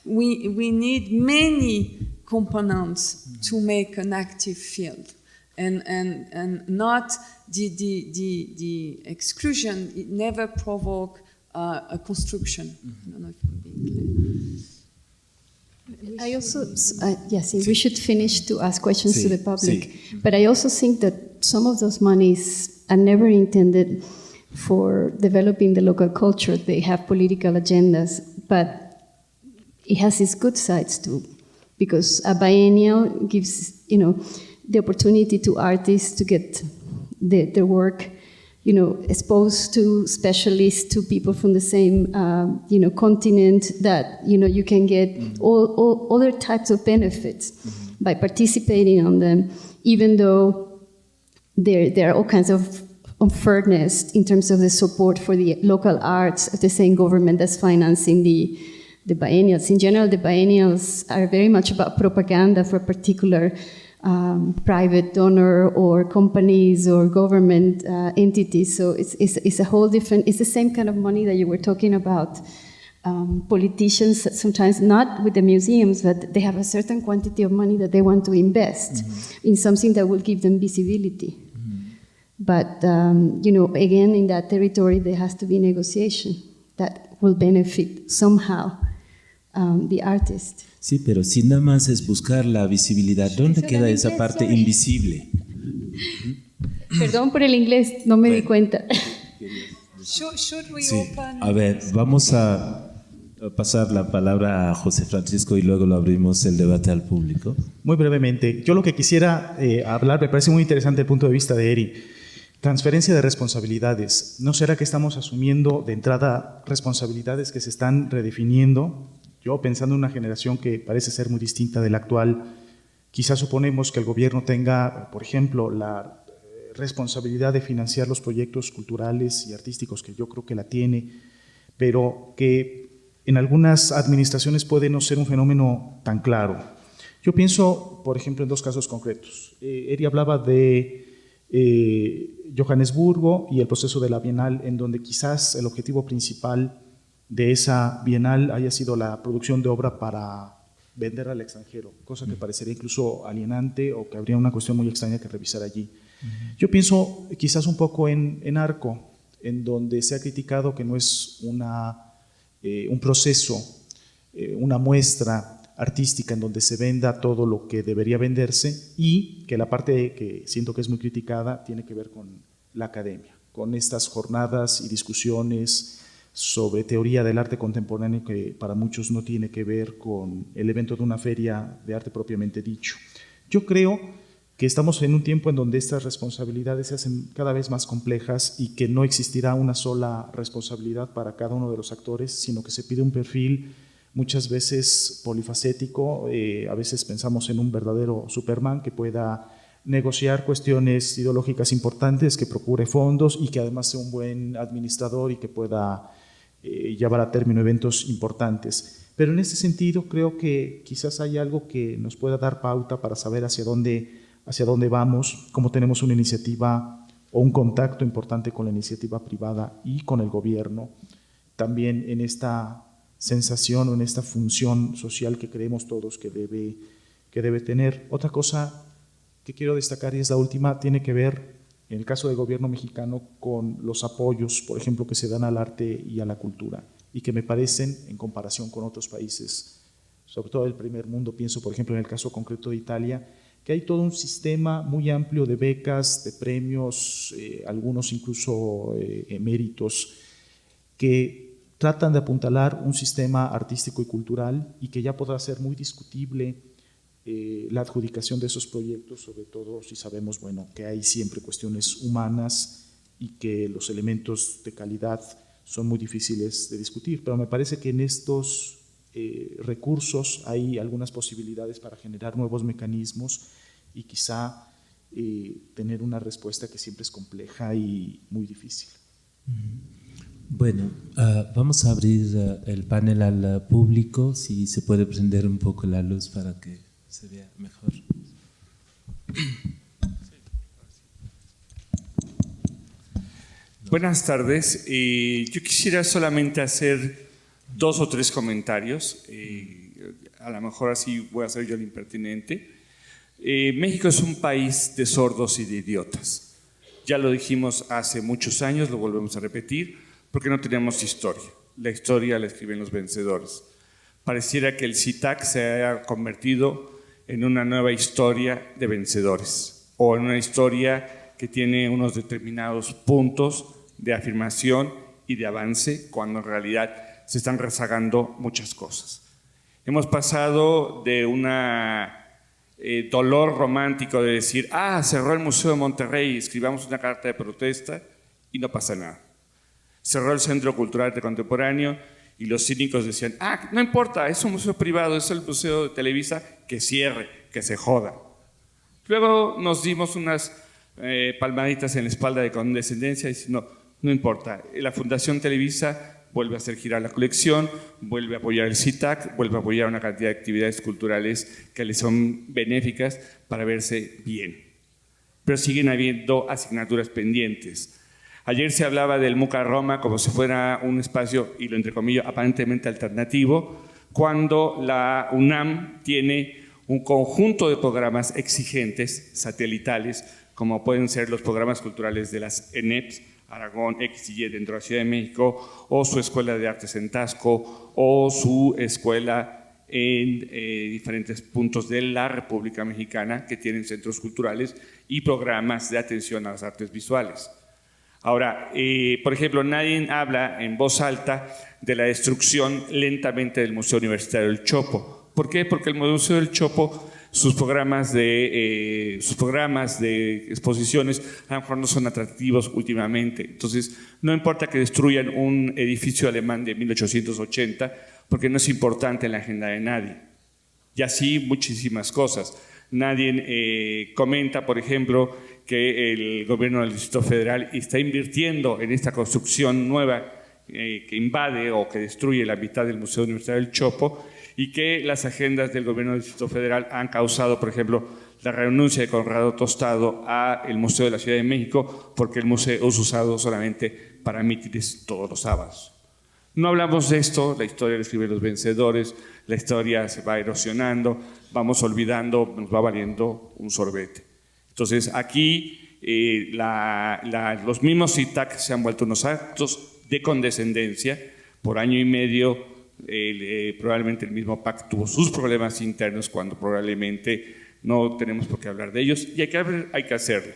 we need many components to make an active field. And not the exclusion, it never provoke a construction. I don't know if I'm being clear. I also, yes, we should finish to ask questions to the public. But I also think that some of those monies are never intended for developing the local culture. They have political agendas, but it has its good sides too, because a biennial gives, the opportunity to artists to get their work exposed to specialists, to people from the same, continent, that, you can get all other types of benefits by participating on them, even though there are all kinds of unfairness in terms of the support for the local arts of the same government that's financing the biennials. In general, the biennials are very much about propaganda for a particular private donor or companies or government entities. So it's a whole different, it's the same kind of money that you were talking about. Politicians, sometimes not with the museums, but they have a certain quantity of money that they want to invest in something that will give them visibility. But, again, in that territory, there has to be negotiation that will benefit somehow the artist. Sí, pero si nada más es buscar la visibilidad, ¿dónde queda esa parte invisible? Perdón por el inglés, no me di cuenta. Should we Sí. open? A ver, vamos a pasar la palabra a José Francisco y luego lo abrimos el debate al público. Muy brevemente, yo lo que quisiera hablar, me parece muy interesante el punto de vista de Eri. Transferencia de responsabilidades. ¿No será que estamos asumiendo de entrada responsabilidades que se están redefiniendo? Yo, pensando en una generación que parece ser muy distinta de la actual, quizás suponemos que el gobierno tenga, por ejemplo, la responsabilidad de financiar los proyectos culturales y artísticos, que yo creo que la tiene, pero que en algunas administraciones puede no ser un fenómeno tan claro. Yo pienso, por ejemplo, en dos casos concretos. Eri hablaba de Johannesburgo y el proceso de la Bienal, en donde quizás el objetivo principal de esa Bienal haya sido la producción de obra para vender al extranjero, cosa que parecería incluso alienante o que habría una cuestión muy extraña que revisar allí. Yo pienso quizás un poco en Arco, en donde se ha criticado que no es un proceso, una muestra artística en donde se venda todo lo que debería venderse, y que la parte que siento que es muy criticada tiene que ver con la academia, con estas jornadas y discusiones sobre teoría del arte contemporáneo que para muchos no tiene que ver con el evento de una feria de arte propiamente dicho. Yo creo que estamos en un tiempo en donde estas responsabilidades se hacen cada vez más complejas y que no existirá una sola responsabilidad para cada uno de los actores, sino que se pide un perfil muchas veces polifacético. A veces pensamos en un verdadero Superman que pueda negociar cuestiones ideológicas importantes, que procure fondos y que además sea un buen administrador y que pueda llevar a término eventos importantes. Pero en ese sentido creo que quizás hay algo que nos pueda dar pauta para saber hacia dónde vamos, cómo tenemos una iniciativa o un contacto importante con la iniciativa privada y con el gobierno, también en esta sensación o en esta función social que creemos todos que debe tener. Otra cosa que quiero destacar, y es la última, tiene que ver, en el caso del gobierno mexicano, con los apoyos, por ejemplo, que se dan al arte y a la cultura, y que me parecen, en comparación con otros países, sobre todo del primer mundo, pienso, por ejemplo, en el caso concreto de Italia, que hay todo un sistema muy amplio de becas, de premios, algunos incluso eméritos, que tratan de apuntalar un sistema artístico y cultural, y que ya podrá ser muy discutible la adjudicación de esos proyectos, sobre todo si sabemos, bueno, que hay siempre cuestiones humanas y que los elementos de calidad son muy difíciles de discutir, pero me parece que en estos recursos hay algunas posibilidades para generar nuevos mecanismos y quizá tener una respuesta que siempre es compleja y muy difícil. Bueno, vamos a abrir el panel al público, si se puede prender un poco la luz para que se vea mejor. Buenas tardes. Yo quisiera solamente hacer 2 o 3 comentarios. A lo mejor así voy a ser yo el impertinente. México es un país de sordos y de idiotas. Ya lo dijimos hace muchos años, lo volvemos a repetir, porque no tenemos historia. La historia la escriben los vencedores. Pareciera que el CITAC se haya convertido en una nueva historia de vencedores, o en una historia que tiene unos determinados puntos de afirmación y de avance, cuando en realidad se están rezagando muchas cosas. Hemos pasado de un dolor romántico de decir, cerró el Museo de Monterrey, escribamos una carta de protesta y no pasa nada. Cerró el Centro Cultural de Contemporáneo y los cínicos decían, no importa, es un museo privado, es el Museo de Televisa, que cierre, que se joda. Luego nos dimos unas palmaditas en la espalda de condescendencia y diciendo, no importa, la Fundación Televisa vuelve a hacer girar la colección, vuelve a apoyar el CITAC, vuelve a apoyar una cantidad de actividades culturales que le son benéficas para verse bien. Pero siguen habiendo asignaturas pendientes. Ayer se hablaba del MUCA Roma como si fuera un espacio, y lo entrecomillo, aparentemente alternativo, cuando la UNAM tiene un conjunto de programas exigentes, satelitales, como pueden ser los programas culturales de las ENEPs, Aragón, X y Y dentro de la Ciudad de México, o su Escuela de Artes en Tasco, o su escuela en diferentes puntos de la República Mexicana que tienen centros culturales y programas de atención a las artes visuales. Ahora, por ejemplo, nadie habla en voz alta de la destrucción lentamente del Museo Universitario del Chopo. ¿Por qué? Porque el Museo del Chopo, sus programas de exposiciones a lo mejor no son atractivos últimamente. Entonces, no importa que destruyan un edificio alemán de 1880, porque no es importante en la agenda de nadie. Y así muchísimas cosas. Nadie comenta, por ejemplo, que el gobierno del Distrito Federal está invirtiendo en esta construcción nueva que invade o que destruye la mitad del Museo Universitario del Chopo, y que las agendas del gobierno del Distrito Federal han causado, por ejemplo, la renuncia de Conrado Tostado al Museo de la Ciudad de México, porque el museo es usado solamente para mítines todos los sábados. No hablamos de esto, la historia la escriben los vencedores, la historia se va erosionando, vamos olvidando, nos va valiendo un sorbete. Entonces aquí los mismos CITAC se han vuelto unos actos de condescendencia. Por año y medio probablemente el mismo PAC tuvo sus problemas internos cuando probablemente no tenemos por qué hablar de ellos, y hay que hacerlo.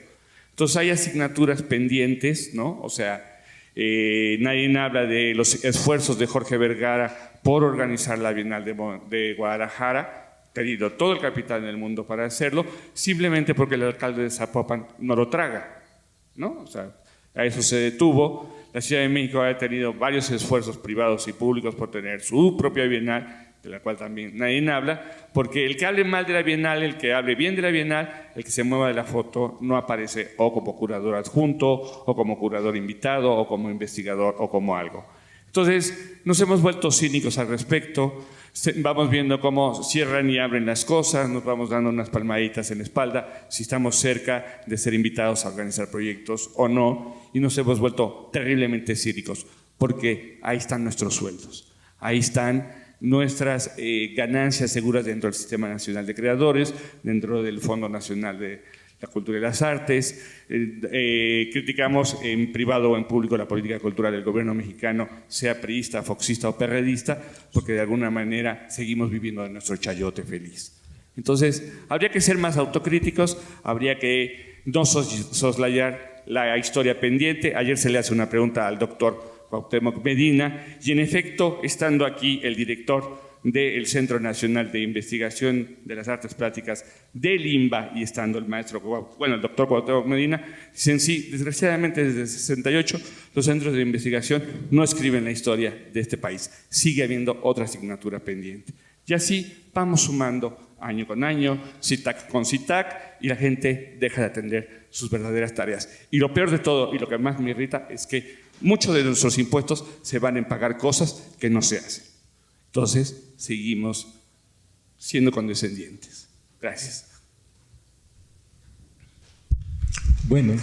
Entonces hay asignaturas pendientes, ¿no? O sea, nadie habla de los esfuerzos de Jorge Vergara por organizar la Bienal de Guadalajara. Ha tenido todo el capital en el mundo para hacerlo, simplemente porque el alcalde de Zapopan no lo traga, ¿no? O sea, a eso se detuvo. La Ciudad de México ha tenido varios esfuerzos privados y públicos por tener su propia Bienal, de la cual también nadie habla, porque el que hable mal de la Bienal, el que hable bien de la Bienal, el que se mueva de la foto no aparece o como curador adjunto, o como curador invitado, o como investigador, o como algo. Entonces, nos hemos vuelto cínicos al respecto. Vamos viendo cómo cierran y abren las cosas, nos vamos dando unas palmaditas en la espalda, si estamos cerca de ser invitados a organizar proyectos o no, y nos hemos vuelto terriblemente cínicos, porque ahí están nuestros sueldos, ahí están nuestras ganancias seguras dentro del Sistema Nacional de Creadores, dentro del Fondo Nacional de la Cultura y las Artes. Criticamos en privado o en público la política cultural del gobierno mexicano, sea priista, foxista o perredista, porque de alguna manera seguimos viviendo de nuestro chayote feliz. Entonces, habría que ser más autocríticos, habría que no soslayar la historia pendiente. Ayer se le hace una pregunta al doctor Cuauhtémoc Medina, y en efecto, estando aquí el director del Centro Nacional de Investigación de las Artes Plásticas del INBA y estando el maestro, el doctor Cuauhtémoc Medina, dicen sí, desgraciadamente desde el 68 los centros de investigación no escriben la historia de este país, sigue habiendo otra asignatura pendiente. Y así vamos sumando año con año, CITAC con CITAC, y la gente deja de atender sus verdaderas tareas. Y lo peor de todo, y lo que más me irrita, es que muchos de nuestros impuestos se van en pagar cosas que no se hacen. Entonces, seguimos siendo condescendientes. Gracias. Bueno,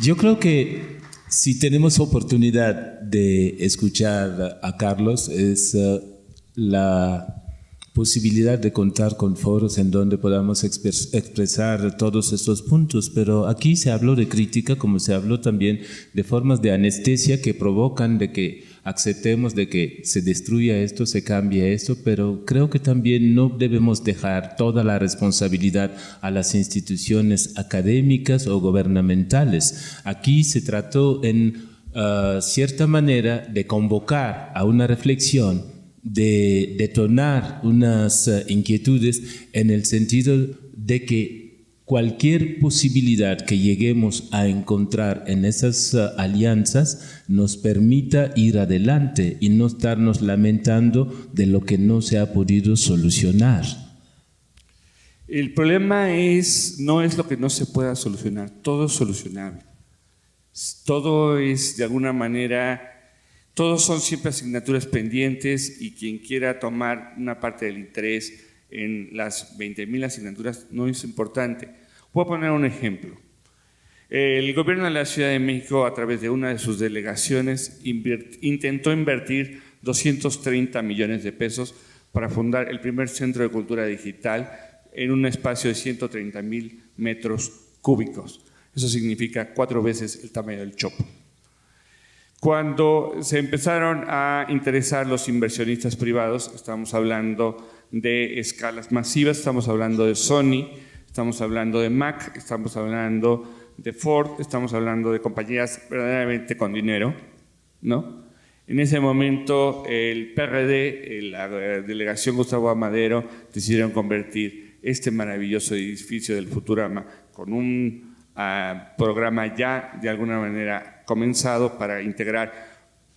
yo creo que si tenemos oportunidad de escuchar a Carlos, es la posibilidad de contar con foros en donde podamos expresar todos estos puntos, pero aquí se habló de crítica, como se habló también de formas de anestesia que provocan de que aceptemos de que se destruya esto, se cambie esto, pero creo que también no debemos dejar toda la responsabilidad a las instituciones académicas o gubernamentales. Aquí se trató en cierta manera de convocar a una reflexión, de detonar unas inquietudes en el sentido de que cualquier posibilidad que lleguemos a encontrar en esas alianzas nos permita ir adelante y no estarnos lamentando de lo que no se ha podido solucionar. El problema no es lo que no se pueda solucionar, todo es solucionable. Todo es de alguna manera... Todos son siempre asignaturas pendientes, y quien quiera tomar una parte del interés en las 20,000 asignaturas no es importante. Voy a poner un ejemplo. El gobierno de la Ciudad de México, a través de una de sus delegaciones, intentó invertir 230 millones de pesos para fundar el primer centro de cultura digital en un espacio de 130,000 metros cúbicos. Eso significa 4 veces el tamaño del Chopo. Cuando se empezaron a interesar los inversionistas privados, estamos hablando de escalas masivas, estamos hablando de Sony, estamos hablando de Mac, estamos hablando de Ford, estamos hablando de compañías verdaderamente con dinero, ¿no? En ese momento el PRD, la delegación Gustavo Amadero, decidieron convertir este maravilloso edificio del Futurama con un programa ya de alguna manera comenzado para integrar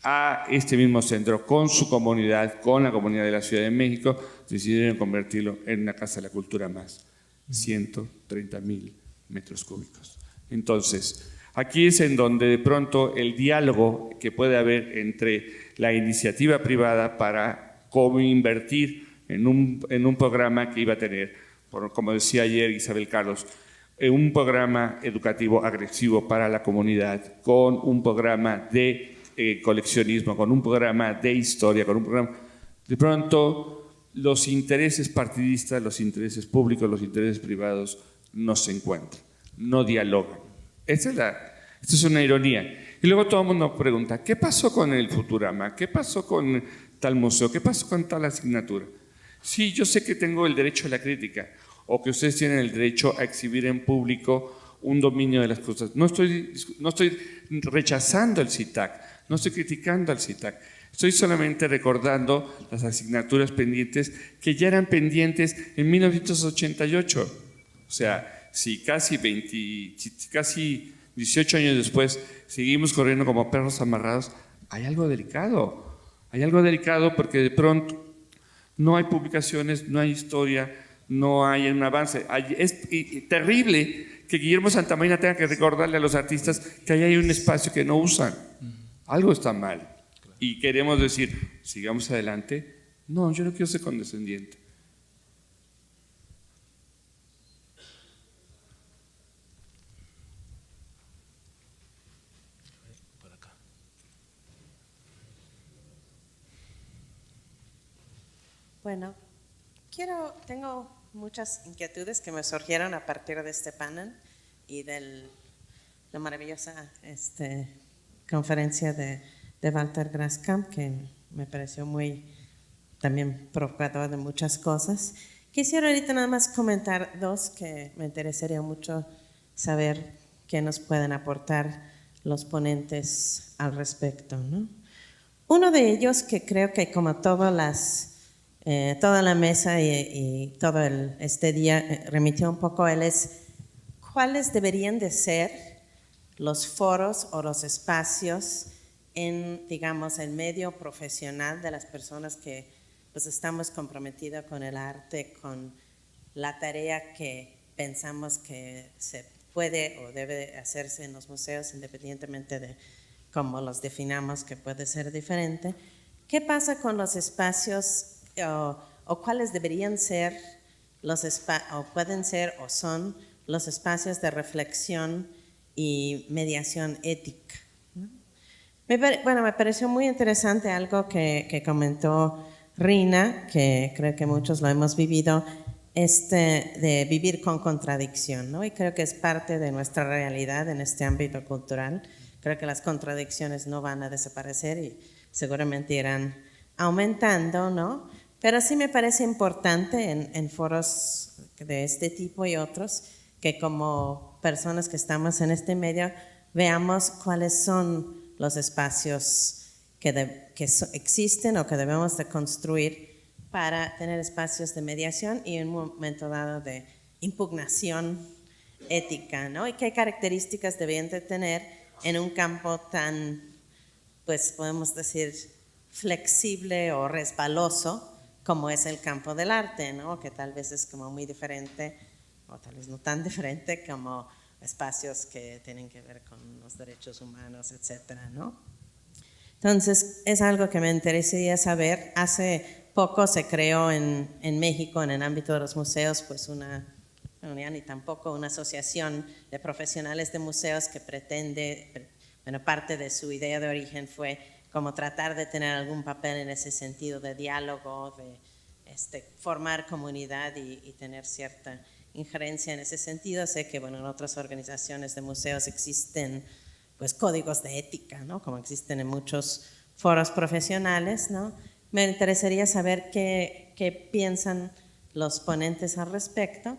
a este mismo centro con su comunidad, con la comunidad de la Ciudad de México. Decidieron convertirlo en una Casa de la Cultura más, 130,000 metros cúbicos. Entonces, aquí es en donde de pronto el diálogo que puede haber entre la iniciativa privada para cómo invertir en un programa que iba a tener, como decía ayer Isabel Carlos, un programa educativo agresivo para la comunidad, con un programa de coleccionismo, con un programa de historia, con un programa... De pronto, los intereses partidistas, los intereses públicos, los intereses privados no se encuentran, no dialogan. Esta es una ironía. Y luego todo el mundo pregunta, ¿qué pasó con el Futurama? ¿Qué pasó con tal museo? ¿Qué pasó con tal asignatura? Sí, yo sé que tengo el derecho a la crítica, o que ustedes tienen el derecho a exhibir en público un dominio de las cosas. No estoy rechazando el CITAC, no estoy criticando al CITAC. Estoy solamente recordando las asignaturas pendientes que ya eran pendientes en 1988. O sea, si casi 18 años después seguimos corriendo como perros amarrados, hay algo delicado. Hay algo delicado porque de pronto no hay publicaciones, no hay historia, no hay un avance. Es terrible que Guillermo Santamarina tenga que recordarle a los artistas que ahí hay un espacio que no usan. Algo está mal. Y queremos decir, sigamos adelante. No, yo no quiero ser condescendiente. Bueno, tengo muchas inquietudes que me surgieron a partir de este panel y de la maravillosa conferencia de Walter Graskamp, que me pareció muy también provocador de muchas cosas. Quisiera ahorita nada más comentar dos que me interesaría mucho saber qué nos pueden aportar los ponentes al respecto, ¿no? Uno de ellos, que creo que como toda la mesa y todo este día remitió un poco a él, es cuáles deberían de ser los foros o los espacios en, digamos, el medio profesional de las personas que pues estamos comprometidos con el arte, con la tarea que pensamos que se puede o debe hacerse en los museos, independientemente de cómo los definamos, que puede ser diferente. ¿Qué pasa con los espacios o cuáles deberían ser o pueden ser o son los espacios de reflexión y mediación ética? Bueno, me pareció muy interesante algo que comentó Rina, que creo que muchos lo hemos vivido, de vivir con contradicción, ¿no? Y creo que es parte de nuestra realidad en este ámbito cultural. Creo que las contradicciones no van a desaparecer y seguramente irán aumentando, ¿no? Pero sí me parece importante en foros de este tipo y otros que como personas que estamos en este medio veamos cuáles son los espacios que existen o que debemos de construir para tener espacios de mediación y en un momento dado de impugnación ética, ¿no? Y qué características deberían de tener en un campo tan, pues podemos decir, flexible o resbaloso como es el campo del arte, ¿no? Que tal vez es como muy diferente o tal vez no tan diferente como espacios que tienen que ver con los derechos humanos, etcétera, ¿no? Entonces, es algo que me interesaría saber. Hace poco se creó en México, en el ámbito de los museos, pues una asociación de profesionales de museos que pretende, bueno, parte de su idea de origen fue como tratar de tener algún papel en ese sentido de diálogo, de formar comunidad y tener cierta injerencia en ese sentido. Sé que, bueno, en otras organizaciones de museos existen pues códigos de ética, ¿no? Como existen en muchos foros profesionales, ¿no? Me interesaría saber qué piensan los ponentes al respecto,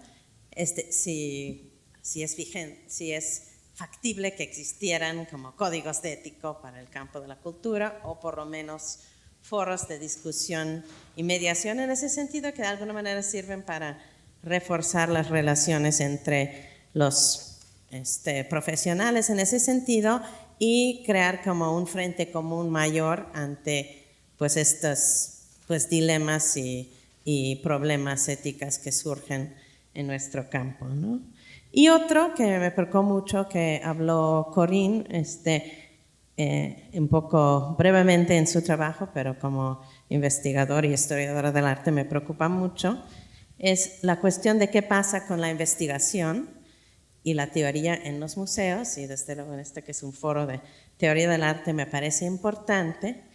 si es factible que existieran como códigos de ética para el campo de la cultura o por lo menos foros de discusión y mediación en ese sentido que de alguna manera sirven para reforzar las relaciones entre los profesionales en ese sentido y crear como un frente común mayor ante pues estos pues dilemas y problemas éticas que surgen en nuestro campo, ¿no? Y otro que me preocupó mucho, que habló Corinne, un poco brevemente en su trabajo, pero como investigador y historiadora del arte me preocupa mucho, es la cuestión de qué pasa con la investigación y la teoría en los museos, y desde luego en que es un foro de teoría del arte me parece importante,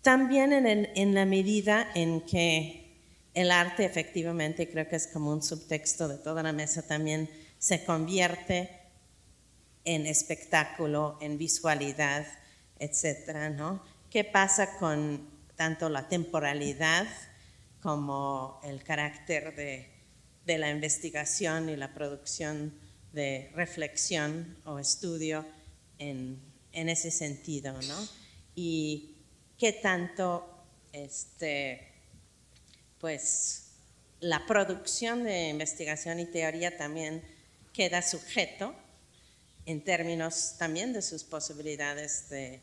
también en la medida en que el arte efectivamente, y creo que es como un subtexto de toda la mesa también, se convierte en espectáculo, en visualidad, etcétera, ¿no? ¿Qué pasa con tanto la temporalidad como el carácter de la investigación y la producción de reflexión o estudio en ese sentido, ¿no? Y qué tanto pues la producción de investigación y teoría también queda sujeto en términos también de sus posibilidades de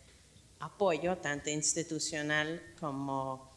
apoyo, tanto institucional como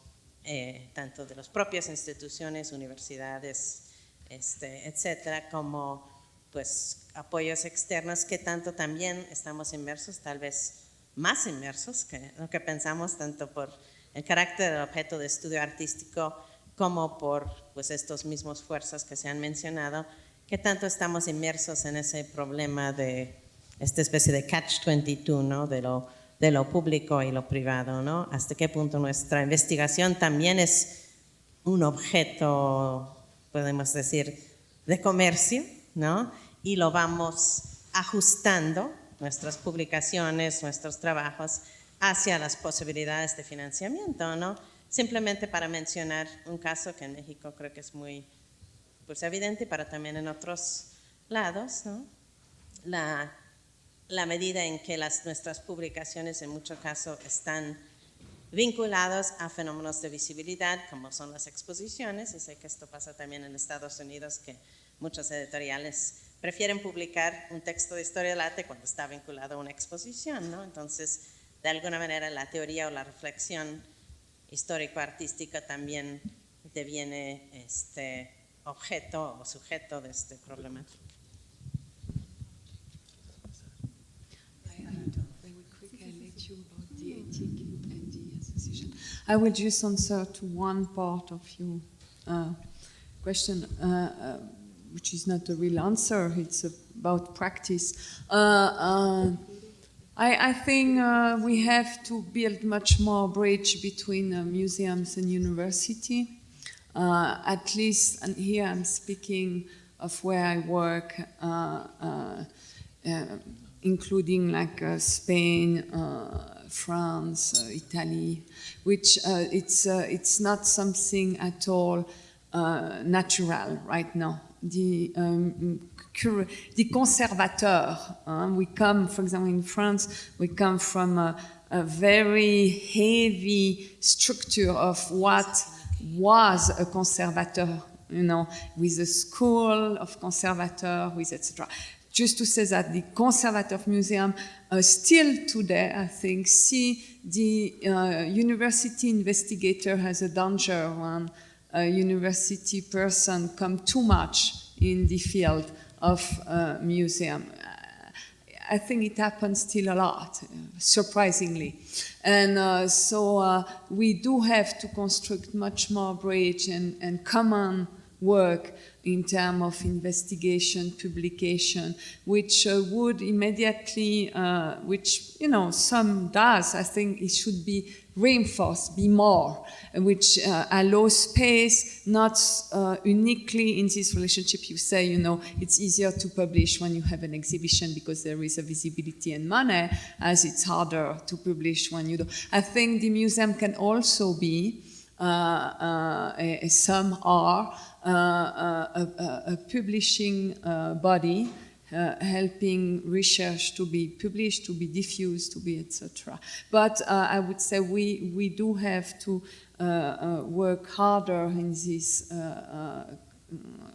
tanto de las propias instituciones, universidades, etcétera, como pues apoyos externos, que tanto también estamos inmersos, tal vez más inmersos que lo que pensamos, tanto por el carácter del objeto de estudio artístico como por pues estos mismos fuerzas que se han mencionado, que tanto estamos inmersos en ese problema de esta especie de catch-22, ¿no? de lo público y lo privado, ¿no? Hasta qué punto nuestra investigación también es un objeto, podemos decir, de comercio, ¿no? Y lo vamos ajustando, nuestras publicaciones, nuestros trabajos, hacia las posibilidades de financiamiento, ¿no? Simplemente para mencionar un caso que en México creo que es muy pues, evidente, pero también en otros lados, ¿no? La medida en que nuestras publicaciones en muchos casos están vinculados a fenómenos de visibilidad, como son las exposiciones, y sé que esto pasa también en Estados Unidos, que muchos editoriales prefieren publicar un texto de historia del arte cuando está vinculado a una exposición, ¿no? Entonces, de alguna manera, la teoría o la reflexión histórico-artística también deviene objeto o sujeto de esta problemática. I will just answer to one part of your question, which is not a real answer, it's about practice. I think we have to build much more bridge between museums and university. At least, and here I'm speaking of where I work, including like Spain, France, Italy, which it's not something at all natural right now. The conservateurs, we come, for example, in France, we come from a very heavy structure of what was a conservateur, you know, with a school of conservators, with etc. Just to say that the Conservative Museum still today, I think, see the university investigator as a danger when a university person come too much in the field of museum. I think it happens still a lot, surprisingly. And so we do have to construct much more bridge and common work in terms of investigation, publication, which would immediately, which, you know, some does, I think it should be reinforced, be more, which allows space, not uniquely in this relationship. You say, you know, it's easier to publish when you have an exhibition because there is a visibility and money, as it's harder to publish when you don't. I think the museum can also be, some are, a publishing body helping research to be published, to be diffused, to be etc. But I would say we do have to work harder in this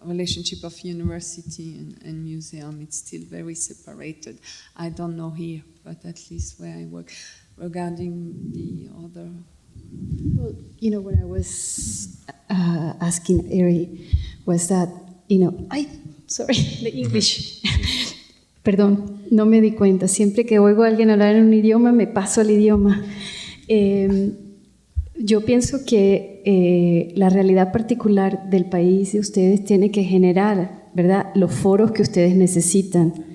relationship of university and museum. It's still very separated. I don't know here, but at least where I work. Regarding the other... Well, you know, what I was asking Eri was that, you know, sorry, the English. Perdón, no me di cuenta. Siempre que oigo a alguien hablar en un idioma, me paso al idioma. Yo pienso que la realidad particular del país de ustedes tiene que generar, ¿verdad?, los foros que ustedes necesitan.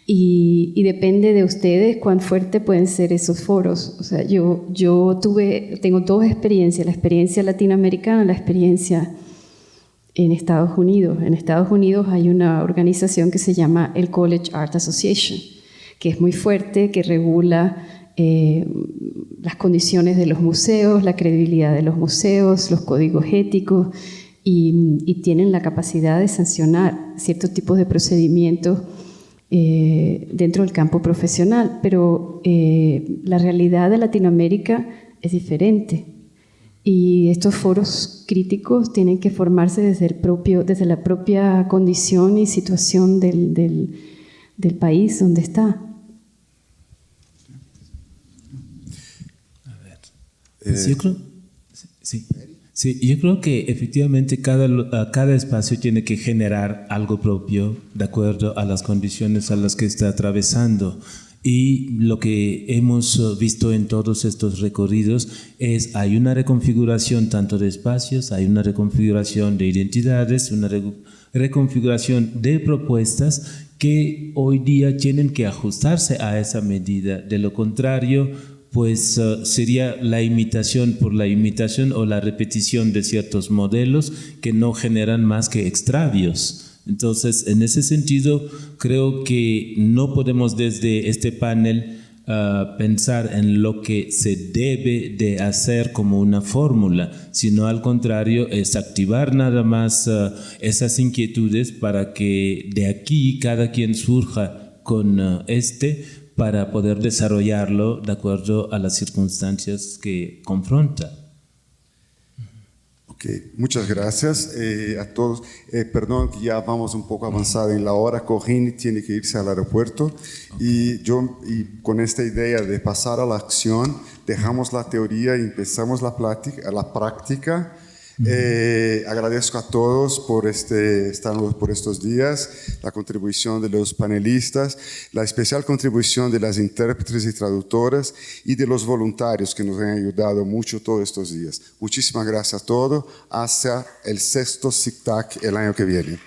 Y depende de ustedes cuán fuerte pueden ser esos foros. O sea, yo tengo dos experiencias, la experiencia latinoamericana, la experiencia en Estados Unidos. En Estados Unidos hay una organización que se llama el College Art Association, que es muy fuerte, que regula las condiciones de los museos, la credibilidad de los museos, los códigos éticos y tienen la capacidad de sancionar ciertos tipos de procedimientos dentro del campo profesional. Pero la realidad de Latinoamérica es diferente y estos foros críticos tienen que formarse desde la propia condición y situación del país donde está. Yo creo, sí, yo creo que efectivamente cada espacio tiene que generar algo propio de acuerdo a las condiciones a las que está atravesando. Y lo que hemos visto en todos estos recorridos hay una reconfiguración tanto de espacios, hay una reconfiguración de identidades, una reconfiguración de propuestas que hoy día tienen que ajustarse a esa medida. De lo contrario, pues sería la imitación por la imitación o la repetición de ciertos modelos que no generan más que extravios. Entonces, en ese sentido, creo que no podemos desde este panel pensar en lo que se debe de hacer como una fórmula, sino al contrario, es activar nada más esas inquietudes para que de aquí cada quien surja con para poder desarrollarlo de acuerdo a las circunstancias que confronta. Ok, muchas gracias a todos. Perdón que ya vamos un poco avanzada en la hora. Corinne tiene que irse al aeropuerto y con esta idea de pasar a la acción, dejamos la teoría y empezamos la práctica. Agradezco a todos por estar por estos días, la contribución de los panelistas, la especial contribución de las intérpretes y traductoras y de los voluntarios que nos han ayudado mucho todos estos días. Muchísimas gracias a todos. Hasta el 6º SICTAC el año que viene.